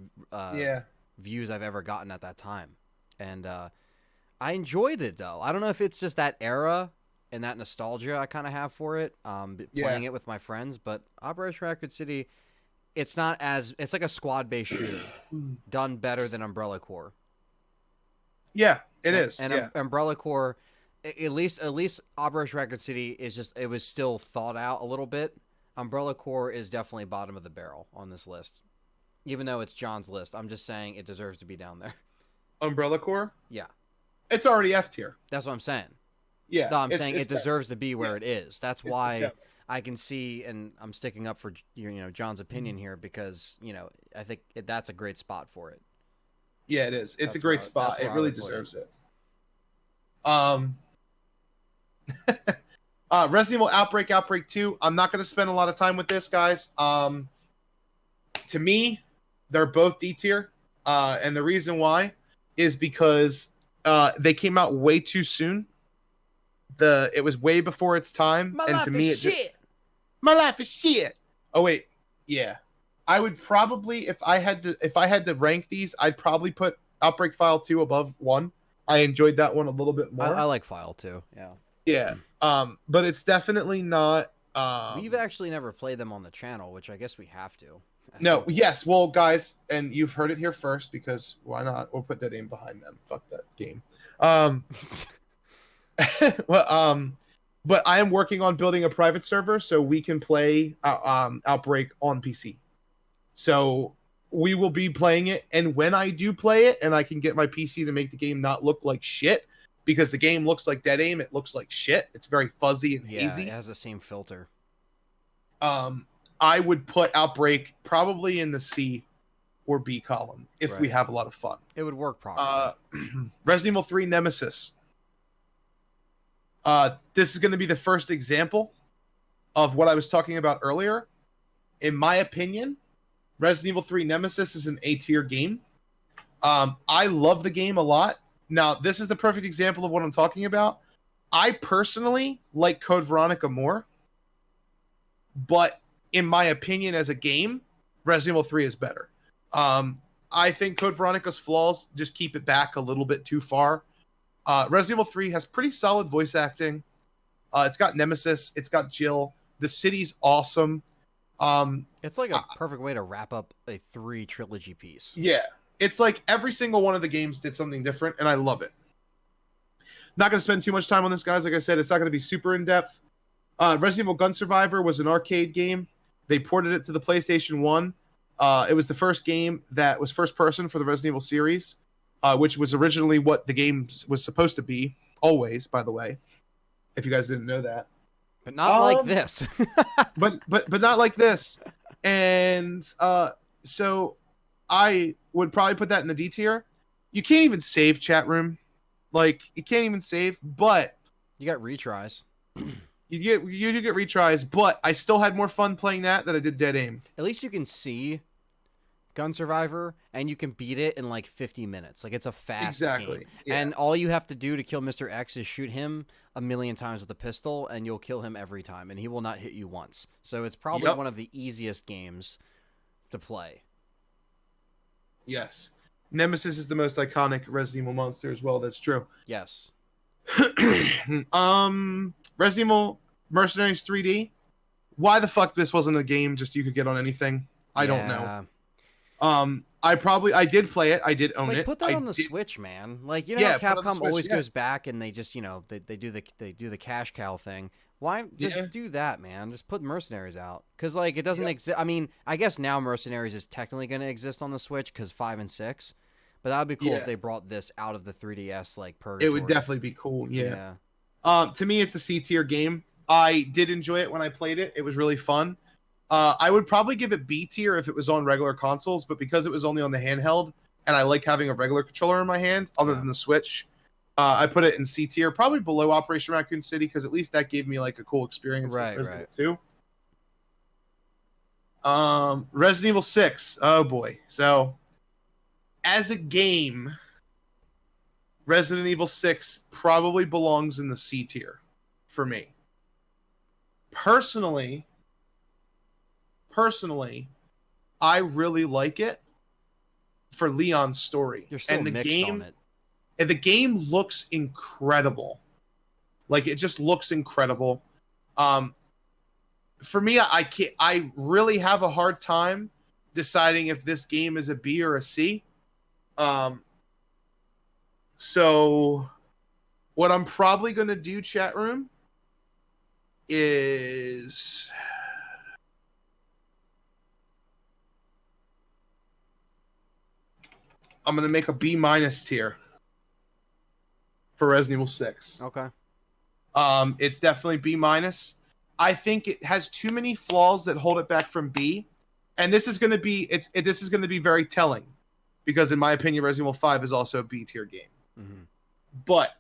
views I've ever gotten at that time. And I enjoyed it, though. I don't know if it's just that era and that nostalgia I kind of have for it, playing it with my friends. But Operation Raccoon City, it's not as... It's like a squad-based shooter done better than Umbrella Corps. Yeah, it is. And Umbrella Corps, at least Operation Raccoon City is just... It was still thought out a little bit. Umbrella Corps is definitely bottom of the barrel on this list. Even though it's John's list, I'm just saying it deserves to be down there. Umbrella Corps? Yeah. It's already F tier. That's what I'm saying. Yeah. No, I'm saying it deserves to be where it is. That's why I can see, and I'm sticking up for John's opinion here, because I think that's a great spot for it. Yeah, it is. It's a great spot. It really deserves it. Resident Evil Outbreak 2. I'm not going to spend a lot of time with this, guys. To me, they're both D tier, and the reason why is because they came out way too soon. It was way before its time, my life is shit. Oh wait, yeah. I would probably, if I had to rank these, I'd probably put Outbreak File 2 above 1. I enjoyed that one a little bit more. I like File 2. Yeah. Yeah. But it's definitely not. We've actually never played them on the channel, which I guess we have to. No. Yes. Well, guys, and you've heard it here first, because why not? We'll put that name behind them. Fuck that game. Well, but I am working on building a private server so we can play Outbreak on PC. So we will be playing it, and when I do play it, and I can get my PC to make the game not look like shit, because the game looks like Dead Aim, it looks like shit. It's very fuzzy and hazy. Yeah, it has the same filter. I would put Outbreak probably in the C or B column if we have a lot of fun. It would work properly. Resident Evil 3 Nemesis. This is going to be the first example of what I was talking about earlier. In my opinion, Resident Evil 3 Nemesis is an A tier game. I love the game a lot. Now, this is the perfect example of what I'm talking about. I personally like Code Veronica more, but in my opinion, as a game, Resident Evil 3 is better. I think Code Veronica's flaws just keep it back a little bit too far. Resident Evil 3 has pretty solid voice acting. It's got Nemesis, it's got Jill. The city's awesome. It's like a perfect way to wrap up a 3 trilogy piece. Yeah, it's like every single one of the games did something different, and I love it. Not going to spend too much time on this, guys. Like I said, it's not going to be super in depth. Resident Evil Gun Survivor was an arcade game. They ported it to the PlayStation 1. It was the first game that was first person for the Resident Evil series, which was originally what the game was supposed to be. Always, by the way, if you guys didn't know that. But not like this. but not like this. And so I would probably put that in the D tier. You can't even save, chat room. Like, you can't even save, but you got retries. You do get retries, but I still had more fun playing that than I did Dead Aim. At least you can see Gun Survivor, and you can beat it in like 50 minutes. Like, it's a fast game. Yeah. And all you have to do to kill Mr. X is shoot him a million times with a pistol, and you'll kill him every time, and he will not hit you once. So it's probably one of the easiest games to play. Yes. Nemesis is the most iconic Resident Evil monster as well. That's true. Yes. Resident Evil Mercenaries 3D. Why the fuck this wasn't a game just you could get on anything? I don't know. I did play it. I did own it. Put that on the Switch, man. Like, you know, how Capcom always goes back and they just, you know, they do the cash cow thing. Why just do that, man? Just put Mercenaries out, because like it doesn't exist. I mean, I guess now Mercenaries is technically going to exist on the Switch because 5 and 6. But that would be cool if they brought this out of the 3DS like purgatory. It would definitely be cool. Yeah. To me, it's a C tier game. I did enjoy it when I played it. It was really fun. I would probably give it B tier if it was on regular consoles, but because it was only on the handheld, and I like having a regular controller in my hand other than the Switch, I put it in C tier, probably below Operation Raccoon City, because at least that gave me like a cool experience with Resident Evil 2. Resident Evil 6. Oh boy. So as a game, Resident Evil 6 probably belongs in the C tier for me. Personally, I really like it for Leon's story. You're still mixed on it. And the game looks incredible. Like, it just looks incredible. For me, I really have a hard time deciding if this game is a B or a C. So what I'm probably going to do, chat room, is I'm going to make a B- tier for Resident Evil 6. Okay. It's definitely B-. I think it has too many flaws that hold it back from B. And this is going to be this is going to be very telling, because in my opinion, Resident Evil 5 is also a B tier game. Mm-hmm. But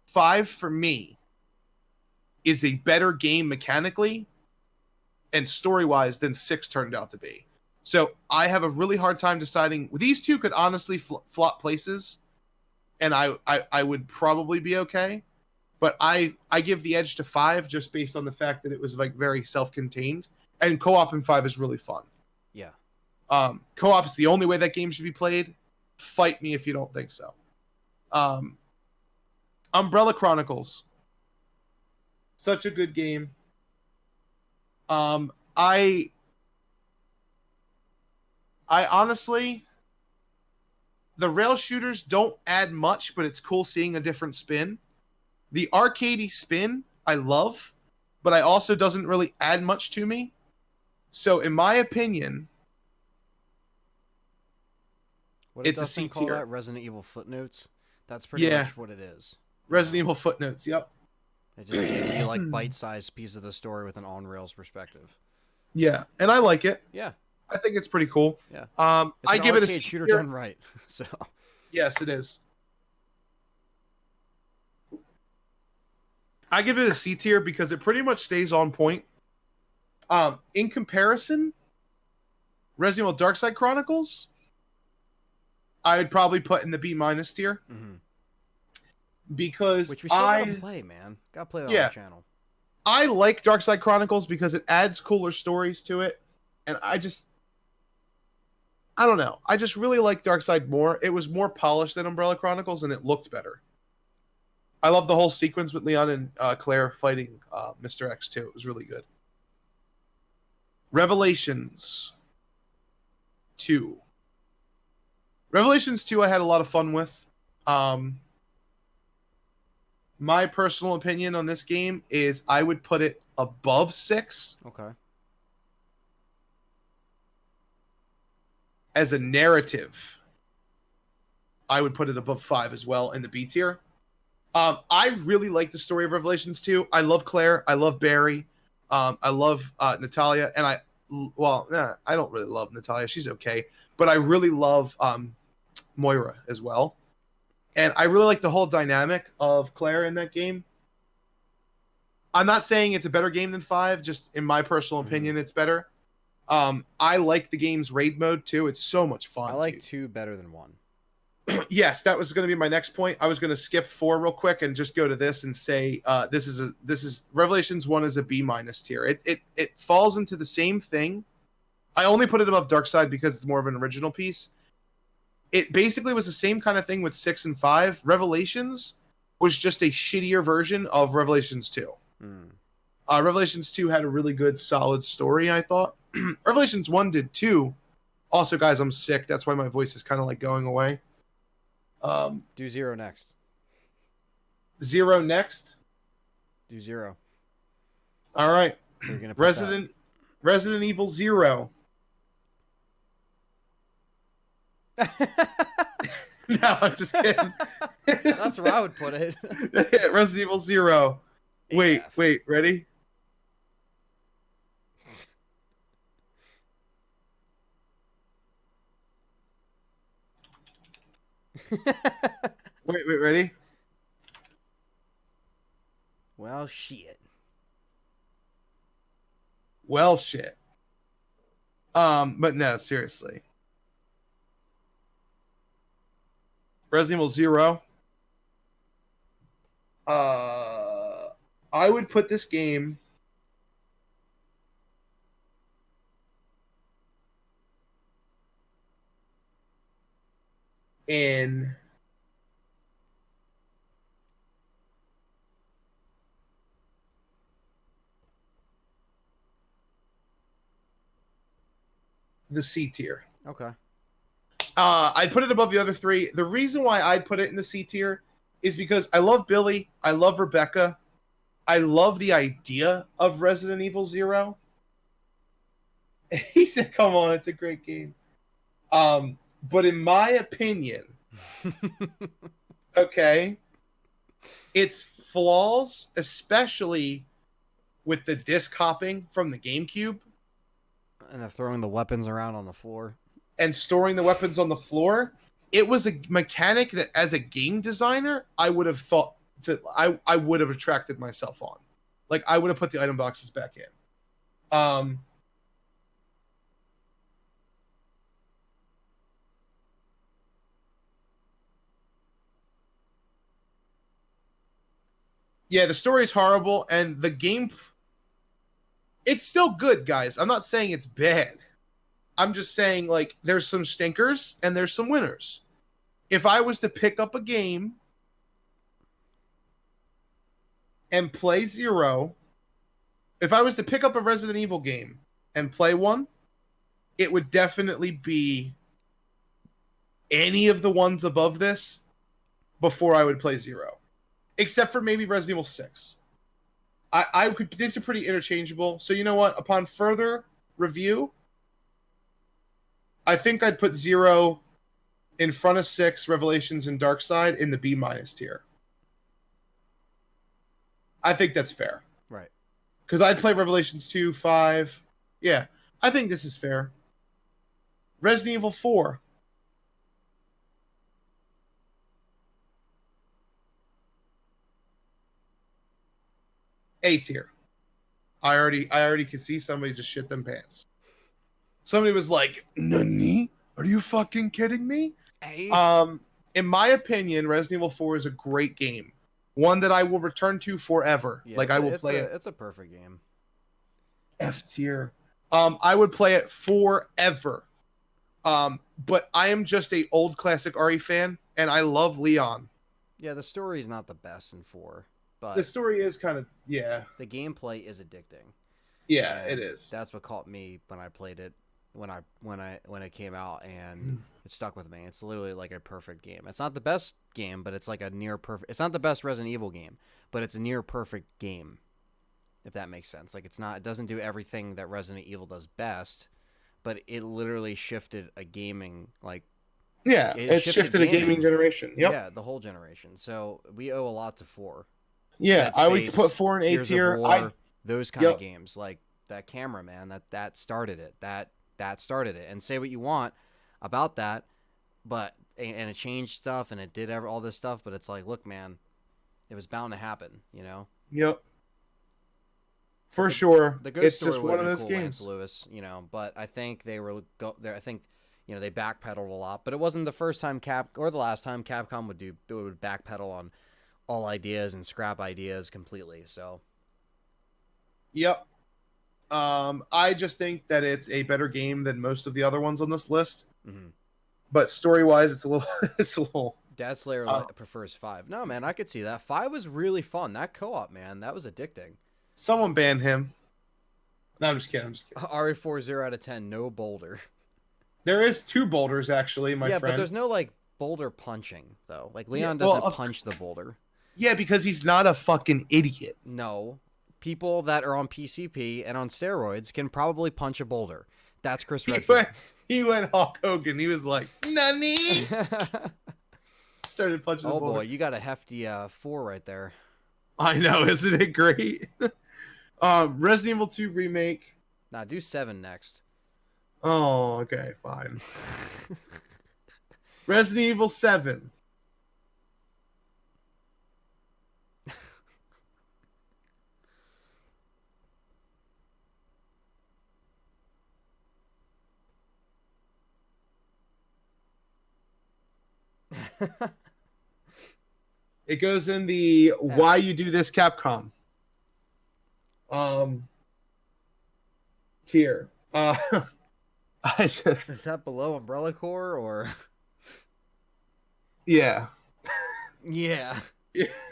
5 for me is a better game mechanically and story-wise than 6 turned out to be. So I have a really hard time deciding. These two could honestly flop places, and I would probably be okay. But I give the edge to 5 just based on the fact that it was like very self-contained, and co-op in 5 is really fun. Yeah. Co-op is the only way that game should be played. Fight me if you don't think so. Umbrella Chronicles. Such a good game. I honestly, the rail shooters don't add much, but it's cool seeing a different spin. The arcadey spin I love, but I also doesn't really add much to me. So in my opinion, it's a C tier. Call that Resident Evil Footnotes. That's pretty much what it is. Resident Evil Footnotes. Yep. It just gives you like bite-sized piece of the story with an on-rails perspective. Yeah, and I like it. Yeah, I think it's pretty cool. Yeah. I give it a shooter done right. So. Yes, it is. I give it a C tier because it pretty much stays on point. In comparison, Resident Evil Darkside Chronicles, I would probably put in the B- tier. Mm-hmm. because Which we still gotta play, man. Gotta play that on the yeah, channel. I like Darkside Chronicles because it adds cooler stories to it, and I don't know. I just really like Darkside more. It was more polished than Umbrella Chronicles, and it looked better. I love the whole sequence with Leon and Claire fighting Mr. X too. It was really good. Revelations 2. Revelations 2 I had a lot of fun with. My personal opinion on this game is I would put it above 6. Okay. As a narrative, I would put it above 5 as well in the B tier. I really like the story of Revelations 2. I love Claire. I love Barry. I love Natalia. And I don't really love Natalia. She's okay. But I really love Moira as well. And I really like the whole dynamic of Claire in that game. I'm not saying it's a better game than 5. Just in my personal opinion, it's better. I like the game's raid mode too. It's so much fun. I like 2 better than 1. Yes, that was going to be my next point. I was going to skip 4 real quick and just go to this and say this is Revelations 1 is a B- tier. It falls into the same thing. I only put it above Darkside because it's more of an original piece. It basically was the same kind of thing with 6 and 5. Revelations was just a shittier version of Revelations 2. Revelations 2 had a really good, solid story, I thought. Revelations 1 did too. Also, guys, I'm sick. That's why my voice is kind of like going away. Do 0 next. 0 next? Do 0. All right. Resident Evil 0. No, I'm just kidding. That's where I would put it. Resident Evil 0. Wait, ready? wait, ready? Well, shit. Well, shit. But no, seriously. Resident Evil 0. I would put this game in the C tier. Okay. I'd put it above the other 3. The reason why I'd put it in the C tier is because I love Billy. I love Rebecca. I love the idea of Resident Evil 0. He said, come on, it's a great game. But in my opinion, okay, its flaws, especially with the disc hopping from the GameCube. And they're throwing the weapons around on the floor. And storing the weapons on the floor. It was a mechanic that, as a game designer, I would have thought I would have attracted myself on. Like, I would have put the item boxes back in. Yeah, the story's horrible, and the game... It's still good, guys. I'm not saying it's bad. I'm just saying, like, there's some stinkers, and there's some winners. If I was to pick up a game and play 0, if I was to pick up a Resident Evil game and play one, it would definitely be any of the ones above this before I would play 0. Except for maybe Resident Evil 6. I could. These are pretty interchangeable. So you know what? Upon further review, I think I'd put 0 in front of 6, Revelations and Darkside, in the B- tier. I think that's fair. Right. Because I'd play Revelations 2, 5. Yeah, I think this is fair. Resident Evil 4. A tier. I already can see somebody just shit them pants. Somebody was like, "Nani? Are you fucking kidding me?" Hey. In my opinion, Resident Evil 4 is a great game. One that I will return to forever. Yeah, Like I will play it. it's a perfect game. F tier. I would play it forever. But I am just a old classic RE fan, and I love Leon. Yeah, the story is not the best in 4, The but story is kind of the gameplay is addicting. yeah, And it is. that's what caught me when I played it when it came out, and it stuck with me. It's literally like a perfect game. It's not the best game, but it's like a near perfect. It's not the best Resident Evil game, but it's a near perfect game. If that makes sense. Like it doesn't do everything that Resident Evil does best, but it literally shifted a gaming It shifted a gaming generation. Yep. Yeah, the whole generation. So we owe a lot to 4. Yeah, Dead I would Space, put 4 in A Gears of tier. War, those kind Yep. of games, like that camera, man, that started it. That started it. And say what you want about that, but and it changed stuff and it did all this stuff, but it's like, look, man, it was bound to happen, you know. Yep. For sure. The Ghost It's Story just would one have of been those cool, games. Lance Lewis, you know, but I think they were there. I think, you know, they backpedaled a lot, but it wasn't the first time or the last time Capcom would backpedal on all ideas and scrap ideas completely. So, Yep. I just think that it's a better game than most of the other ones on this list. mm-hmm. But story-wise, it's a little. Dad Slayer prefers 5. No, man, I could see that. 5 was really fun. That co-op, man, that was addicting. Someone banned him. No, I'm just kidding. RE4 0 out of 10, no boulder. There is 2 boulders actually, my friend. Yeah, but there's no like boulder punching though. Like Leon doesn't punch the boulder. Yeah, because he's not a fucking idiot. No. People that are on PCP and on steroids can probably punch a boulder. That's Chris Redfield. He went Hulk Hogan. He was like, "Nani?" Started punching the boulder. Oh boy, you got a hefty 4 right there. I know, isn't it great? Resident Evil 2 remake. Nah, do 7 next. Oh, okay, fine. Resident Evil 7. It goes in the why you do this Capcom tier. I just Is that below Umbrella Corps or yeah. Yeah.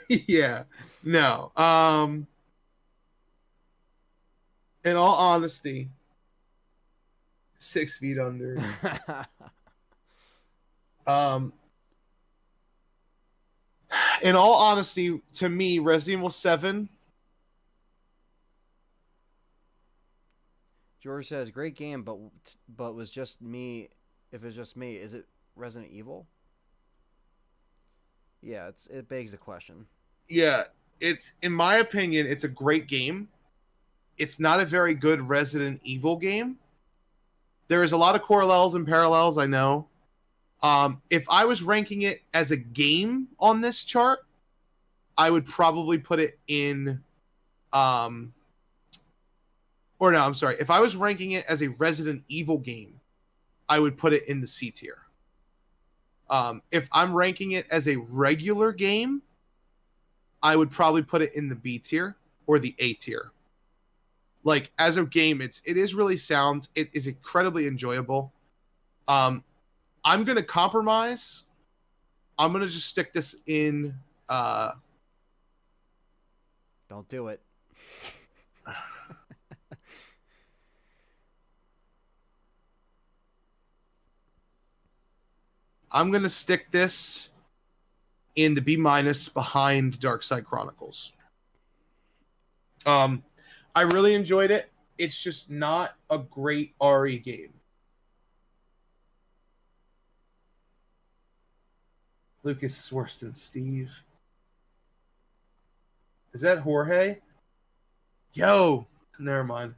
Yeah. No. In all honesty, 6 feet under. In all honesty, to me, Resident Evil 7. George says, great game, but was just me. If it's just me, is it Resident Evil? Yeah, it begs the question. Yeah, it's in my opinion, it's a great game. It's not a very good Resident Evil game. There is a lot of correlations and parallels, I know. If I was ranking it as a game on this chart, I would probably put it in if I was ranking it as a Resident Evil game, I would put it in the C tier. If I'm ranking it as a regular game, I would probably put it in the B tier or the A tier. Like, as a game, it is really sound. It is incredibly enjoyable. I'm going to compromise. I'm going to just stick this in. Don't do it. I'm going to stick this in the B- behind Dark Side Chronicles. I really enjoyed it. It's just not a great RE game. Lucas is worse than Steve. Is that Jorge? Yo, never mind.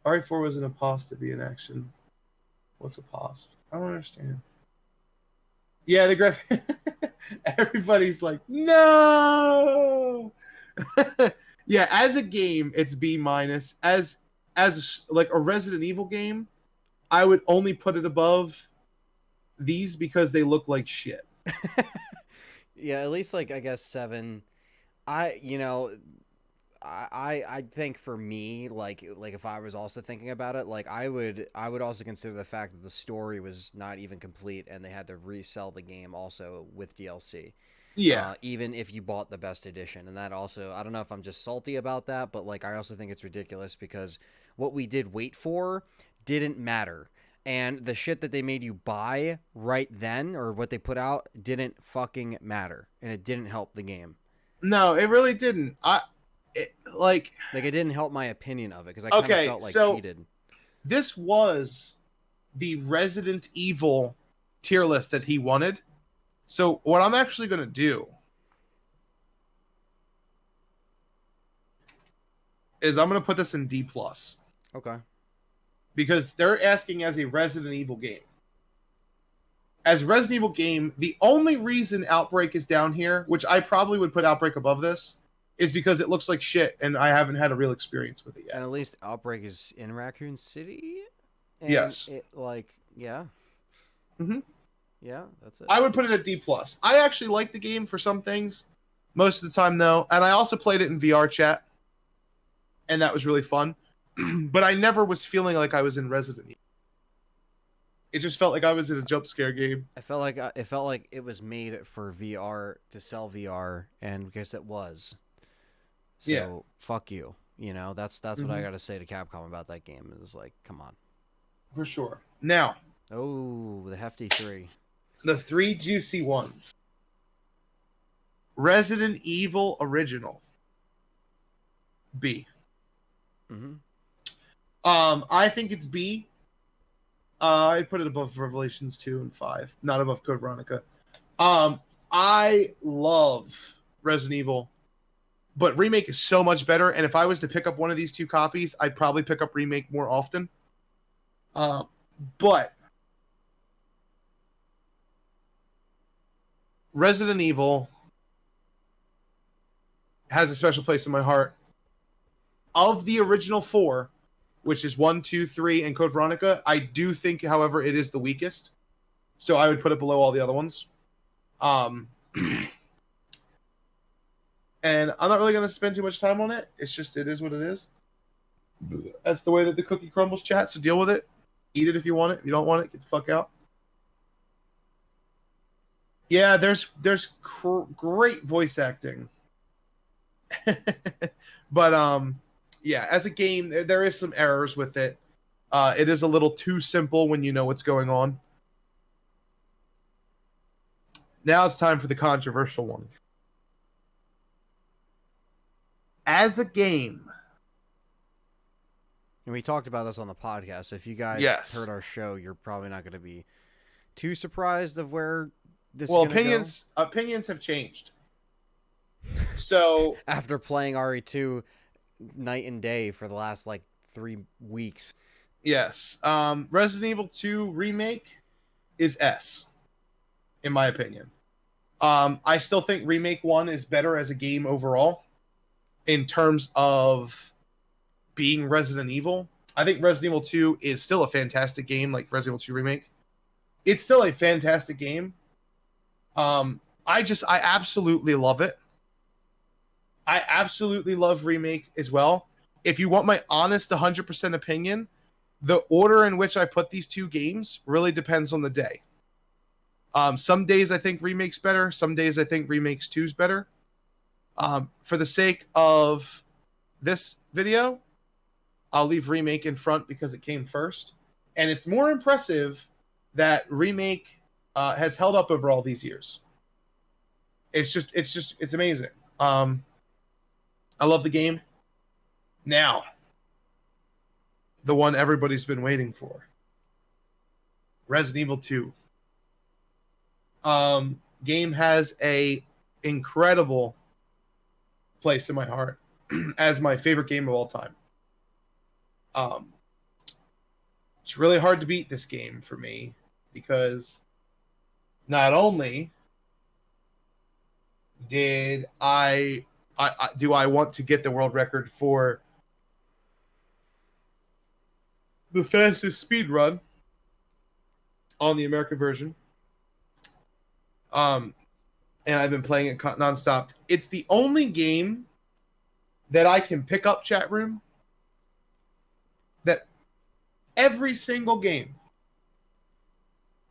RE4 was an apostrophe in action. What's apost? I don't understand. Yeah, the graphic. Everybody's like, no. Yeah, as a game, it's B-. As like a Resident Evil game, I would only put it above these because they look like shit. Yeah, at least like I guess 7. I you know I think for me like if I was also thinking about it, like I would also consider the fact that the story was not even complete and they had to resell the game also with DLC. Yeah. Even if you bought the best edition, and that also, I don't know if I'm just salty about that, but like I also think it's ridiculous because what we did wait for didn't matter, and the shit that they made you buy right then or what they put out didn't fucking matter, and it didn't help the game. No, it really didn't. Like, Like it didn't help my opinion of it because I kind of okay, felt like so cheated. this was the Resident Evil tier list that he wanted. So what I'm actually going to do is I'm going to put this in D plus Okay. because they're asking as a Resident Evil game. As Resident Evil game, the only reason Outbreak is down here, which I probably would put Outbreak above this, is because it looks like shit and I haven't had a real experience with it And yet. at least Outbreak is in Raccoon City, and Yes. it like yeah, Hmm. yeah, that's it. I would put it at D plus. I actually like the game for some things. Most of the time, though, and I also played it in VR chat, and that was really fun. But I never was feeling like I was in Resident Evil. It just felt like I was in a jump scare game. It felt like it was made for VR to sell VR, and because it was. Yeah. So fuck you. You know that's what I Hmm. got to say to Capcom about that game. Is like, come on. For sure. Now, Oh, the hefty 3. the three juicy ones. Resident Evil Original. B. Mm-hmm. I think it's B. I'd put it above Revelations 2 and 5, not above Code Veronica. Um, I love Resident Evil, but Remake is so much better. And if I was to pick up one of these two copies, I'd probably pick up Remake more often. Uh, but Resident Evil has a special place in my heart. Of the original four, which is 1, 2, 3, and Code Veronica, I do think, however, it is the weakest. So I would put it below all the other ones. Um, and I'm not really going to spend too much time on it. It's just, it is what it is. That's the way that the cookie crumbles, chat. So deal with it. Eat it if you want it. If you don't want it, get the fuck out. Yeah, there's great voice acting, but yeah, as a game, there is some errors with it. It is a little too simple when you know what's going on. Now it's time for the controversial ones. As a game, And we talked about this on the podcast. So if you guys yes. heard our show, you're probably not going to be too surprised of where this is Well, going to go. opinions have changed. So After playing RE2 night and day for the last like 3 weeks. yes, Resident Evil 2 remake is S, in my opinion. I still think Remake 1 is better as a game overall in terms of being Resident Evil. I think Resident Evil 2 is still a fantastic game, like Resident Evil 2 Remake. It's still a fantastic game. I absolutely love it. I absolutely love Remake as well. If you want my honest 100% opinion, the order in which I put these two games really depends on the day. Some days I think Remake's better. Some days I think Remake's 2's better. For the sake of this video, I'll leave Remake in front because it came first. And it's more impressive that Remake has held up over all these years. It's amazing. I love the game. Now, the one everybody's been waiting for. Resident Evil 2. Game has a incredible place in my heart as my favorite game of all time. It's really hard to beat this game for me because not only did I want to get the world record for the fastest speed run on the American version. and I've been playing it nonstop. It's the only game that I can pick up, chat room, that every single game,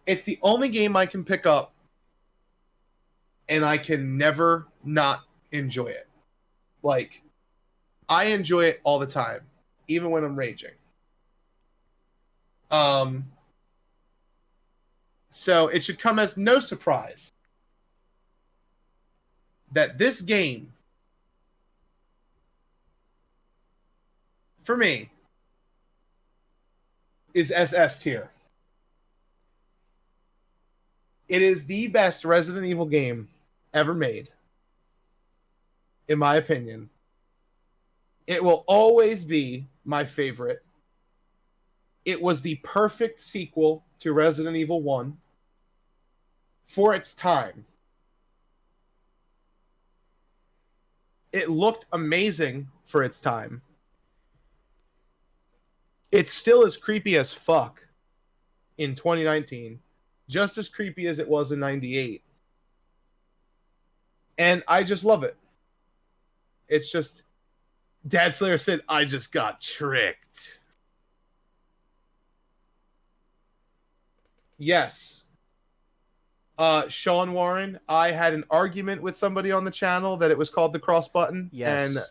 it's the only game I can pick up and I can never not enjoy it. Like, I enjoy it all the time, even when I'm raging. So it should come as no surprise that this game, for me, is SS tier. It is the best Resident Evil game ever made, in my opinion. It will always be my favorite. It was the perfect sequel to Resident Evil 1 for its time. It looked amazing for its time. It's still as creepy as fuck in 2019. Just as creepy as it was in 98. And I just love it. It's just... Dad Slayer said, I just got tricked. Yes. Sean Warren, I had an argument with somebody on the channel that it was called the cross button. Yes. And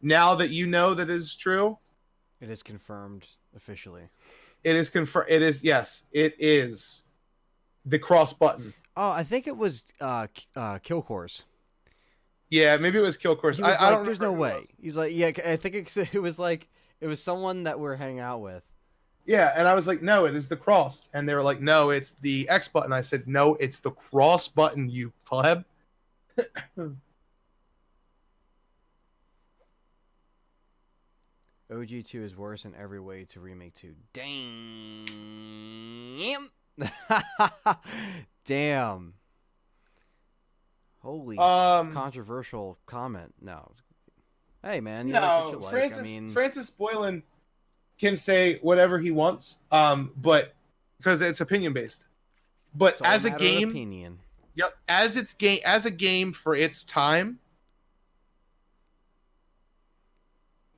now that you know that is true... It is confirmed officially. It is confirmed. It is, yes. It is the cross button. Oh, I think it was Kill Course. Yeah, maybe it was Kill Course. I don't there's no way. He's like, yeah, I think it was someone that we're hanging out with. Yeah, and I was like, no, it is the cross. And they were like, no, it's the X button. I said, no, it's the cross button, you pleb. OG2 is worse in every way to Remake 2. Damn. Damn. Holy controversial comment. No. Hey, man. You like what you like. Francis Boylan can say whatever he wants, but because it's opinion based. But as a game, opinion. Yep, as a game for its time,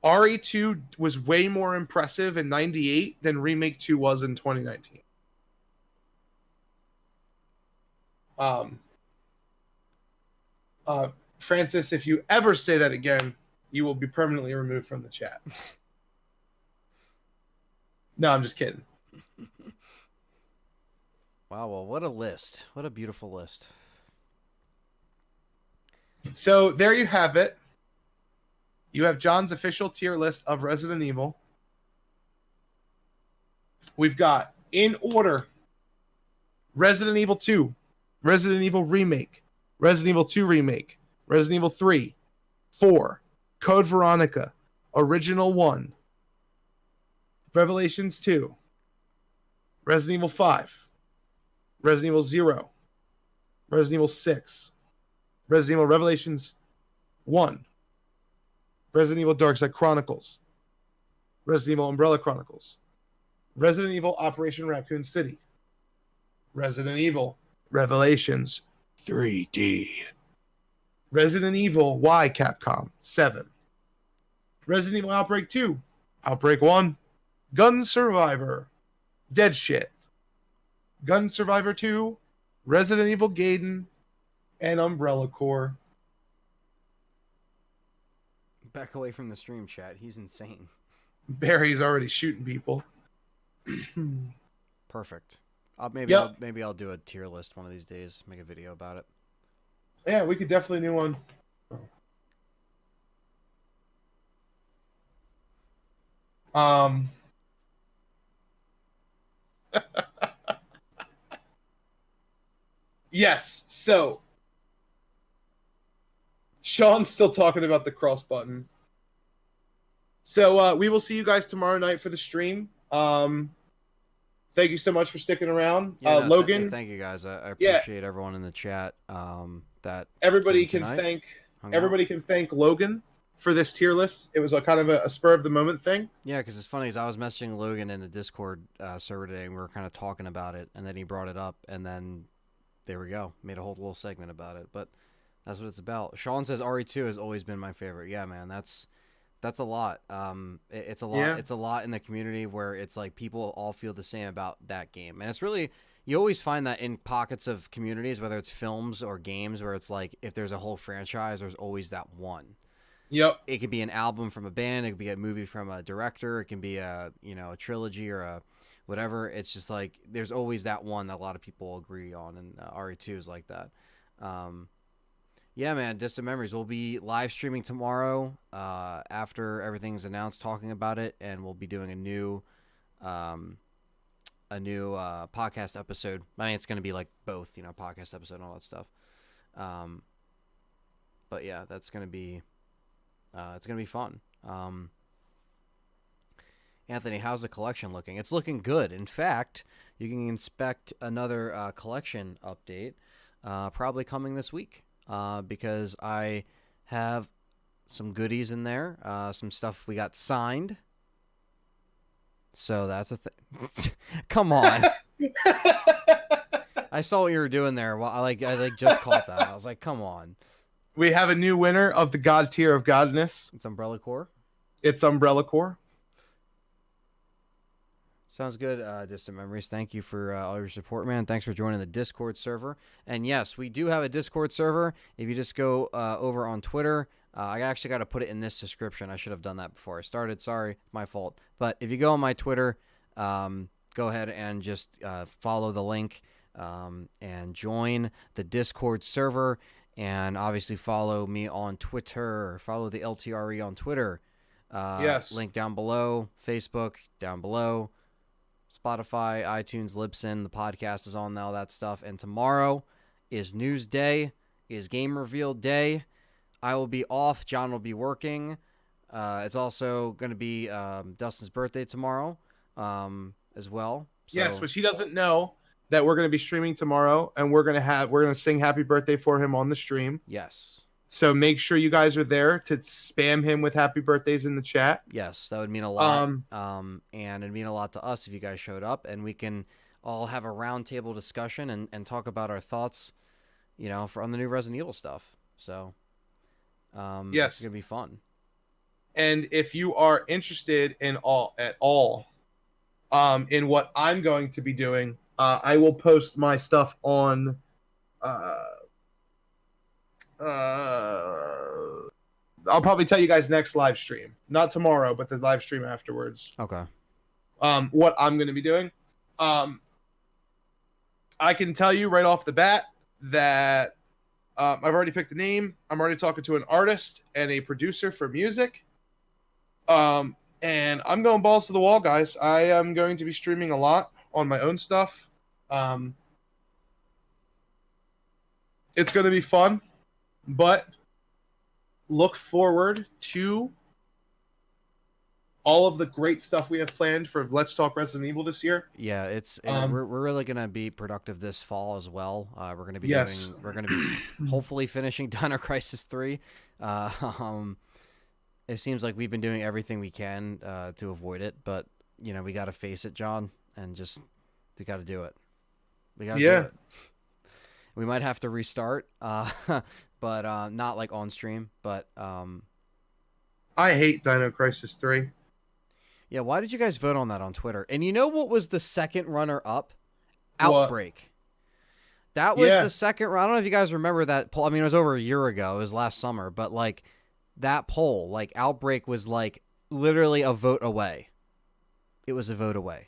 RE2 was way more impressive in 98 than Remake 2 was in 2019. Francis, if you ever say that again, you will be permanently removed from the chat. No, I'm just kidding. Wow, well, what a list. What a beautiful list. So there you have it. You have John's official tier list of Resident Evil. We've got, in order, Resident Evil 2, Resident Evil Remake, Resident Evil 2 Remake, Resident Evil 3, 4, Code Veronica, Original 1, Revelations 2, Resident Evil 5, Resident Evil 0, Resident Evil 6, Resident Evil Revelations 1, Resident Evil Darkside Chronicles, Resident Evil Umbrella Chronicles, Resident Evil Operation Raccoon City, Resident Evil Revelations 3D, Resident Evil Y Capcom 7, Resident Evil Outbreak 2, Outbreak 1, Gun Survivor, Dead Shit, Gun Survivor 2, Resident Evil Gaiden, and Umbrella Corps. Back away from the stream, chat. He's insane. Barry's already shooting people. Perfect. Maybe I'll do a tier list one of these days. Make a video about it. Yeah, we could definitely do one. Yes, so Sean's still talking about the cross button. So we will see you guys tomorrow night for the stream. Thank you so much for sticking around. Yeah, Logan. Thank you guys. I appreciate everyone in the chat. That everybody can thank Logan for this tier list. It was a kind of a spur of the moment thing. Yeah, because it's funny, as I was messaging Logan in the Discord server today, and we were kind of talking about it, and then he brought it up, and then There we go. Made a whole little segment about it, but that's what it's about. Sean says RE2 has always been my favorite. Yeah, man, that's a lot. It's a lot. Yeah. It's a lot in the community where it's like people all feel the same about that game, and it's really, you always find that in pockets of communities, whether it's films or games, where it's like if there's a whole franchise, there's always that one. Yep. It could be an album from a band, it could be a movie from a director, it can be a a trilogy or a whatever. It's just like there's always that one that a lot of people agree on, and RE2 is like that. Um, yeah, man, Distant Memories. We'll be live streaming tomorrow after everything's announced, talking about it, and we'll be doing um, a new podcast episode. I mean, it's going to be like both, podcast episode and all that stuff. Um, but yeah, that's going to be it's going to be fun. Anthony, how's the collection looking? It's looking good. In fact, you can inspect another collection update probably coming this week because I have some goodies in there, some stuff we got signed. So that's a thing. Come on. I saw what you were doing there. Well, I just caught that. I was like, come on. We have a new winner of the God tier of Godness. It's Umbrella Corps. It's Umbrella Corps. Sounds good, Distant Memories. Thank you for all your support, man. Thanks for joining the Discord server. And yes, we do have a Discord server. If you just go over on Twitter, I actually got to put it in this description. I should have done that before I started. Sorry, my fault. But if you go on my Twitter, go ahead and just follow the link and join the Discord server. And obviously follow me on Twitter, or follow the LTRE on Twitter. Yes. Link down below. Facebook down below. Spotify, iTunes, Libsyn. The podcast is on now, that stuff. And tomorrow is news day, is game reveal day. I will be off. John will be working. It's also going to be Dustin's birthday tomorrow as well. So, yes, which he doesn't know that we're going to be streaming tomorrow, and we're going to sing happy birthday for him on the stream. Yes. So make sure you guys are there to spam him with happy birthdays in the chat. Yes, that would mean a lot. And it'd mean a lot to us if you guys showed up, and we can all have a roundtable discussion and talk about our thoughts, on the new Resident Evil stuff. So, yes, it's gonna be fun. And if you are interested in in what I'm going to be doing, I will post my stuff on. I'll probably tell you guys next live stream, not tomorrow, but the live stream afterwards. Okay. What I'm going to be doing. I can tell you right off the bat that I've already picked a name. I'm already talking to an artist and a producer for music. And I'm going balls to the wall, guys. I am going to be streaming a lot on my own stuff. It's going to be fun, but look forward to all of the great stuff we have planned for Let's Talk Resident Evil this year. Yeah, we're really gonna be productive this fall as well. We're gonna be hopefully finishing Dino Crisis 3. It seems like we've been doing everything we can to avoid it, but we got to face it, John, and we got to do it. We got to do it. We might have to restart, but not like on stream. But I hate Dino Crisis 3. Yeah, why did you guys vote on that on Twitter? And you know what was the second runner-up? Outbreak. That was the second. I don't know if you guys remember that poll. I mean, it was over a year ago. It was last summer, but like that poll, like Outbreak was like literally a vote away. It was a vote away.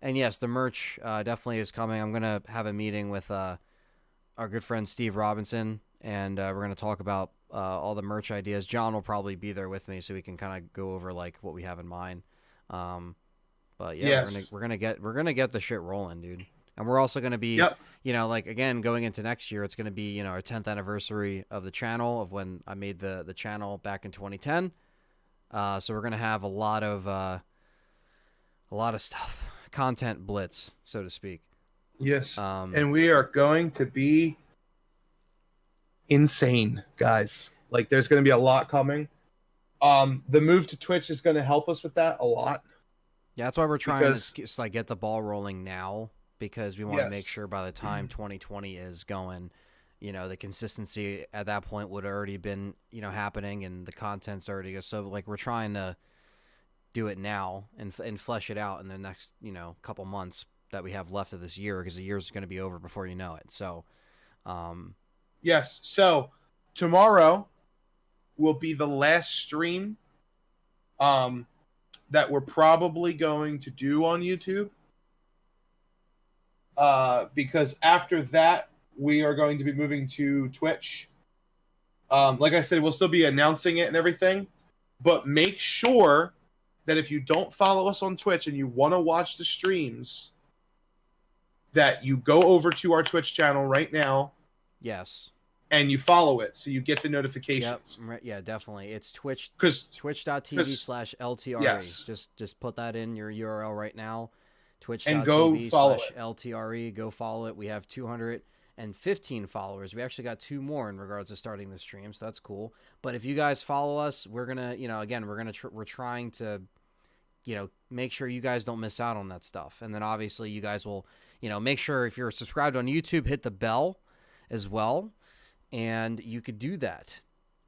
And yes, the merch definitely is coming. I'm gonna have a meeting with our good friend Steve Robinson, and we're gonna talk about all the merch ideas. John will probably be there with me, so we can kind of go over like what we have in mind. But yeah, yes. we're gonna get the shit rolling, dude. And we're also gonna be, like again going into next year, it's gonna be our 10th anniversary of the channel, of when I made the channel back in 2010. So we're gonna have a lot of stuff, content blitz, so to speak. Yes, and we are going to be insane, guys. Like, there's going to be a lot coming. The move to Twitch is going to help us with that a lot. Yeah, that's why we're trying to like get the ball rolling now. because we want to make Yes. sure by the time 2020 is going, the consistency at that point would already been, happening, and the content's already, so like we're trying to do it now and flesh it out in the next, couple months that we have left of this year, because the year's going to be over before you know it. So, um, Yes. So tomorrow will be the last stream um, that we're probably going to do on YouTube. Because after that, we are going to be moving to Twitch. Like I said, we'll still be announcing it and everything, but make sure that if you don't follow us on Twitch and you want to watch the streams, that you go over to our Twitch channel right now yes. and you follow it so you get the Yep. notifications. Yeah, definitely. It's Because twitch.tv/LTRE. yes, Just put that in your URL right now. and go Twitch.tv follow slash it. LTRE. Go follow it. We have 215 followers. We actually got 2 more in regards to starting the stream, so that's cool. But if you guys follow us, we're gonna, again, we're trying to, make sure you guys don't miss out on that stuff. And then obviously you guys will, make sure if you're subscribed on YouTube, hit the bell as well, and you could do that,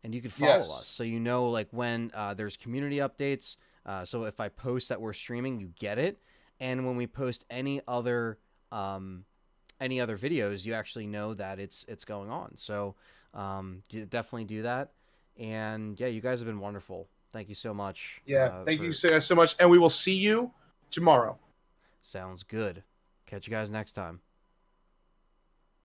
and you could follow Yes. us, so like when there's community updates. So if I post that we're streaming, you get it, and when we post any other videos, you actually know that it's going on. So definitely do that. And yeah, you guys have been wonderful. Thank you so much. Yeah. Thank you so much. And we will see you tomorrow. Sounds good. Catch you guys next time.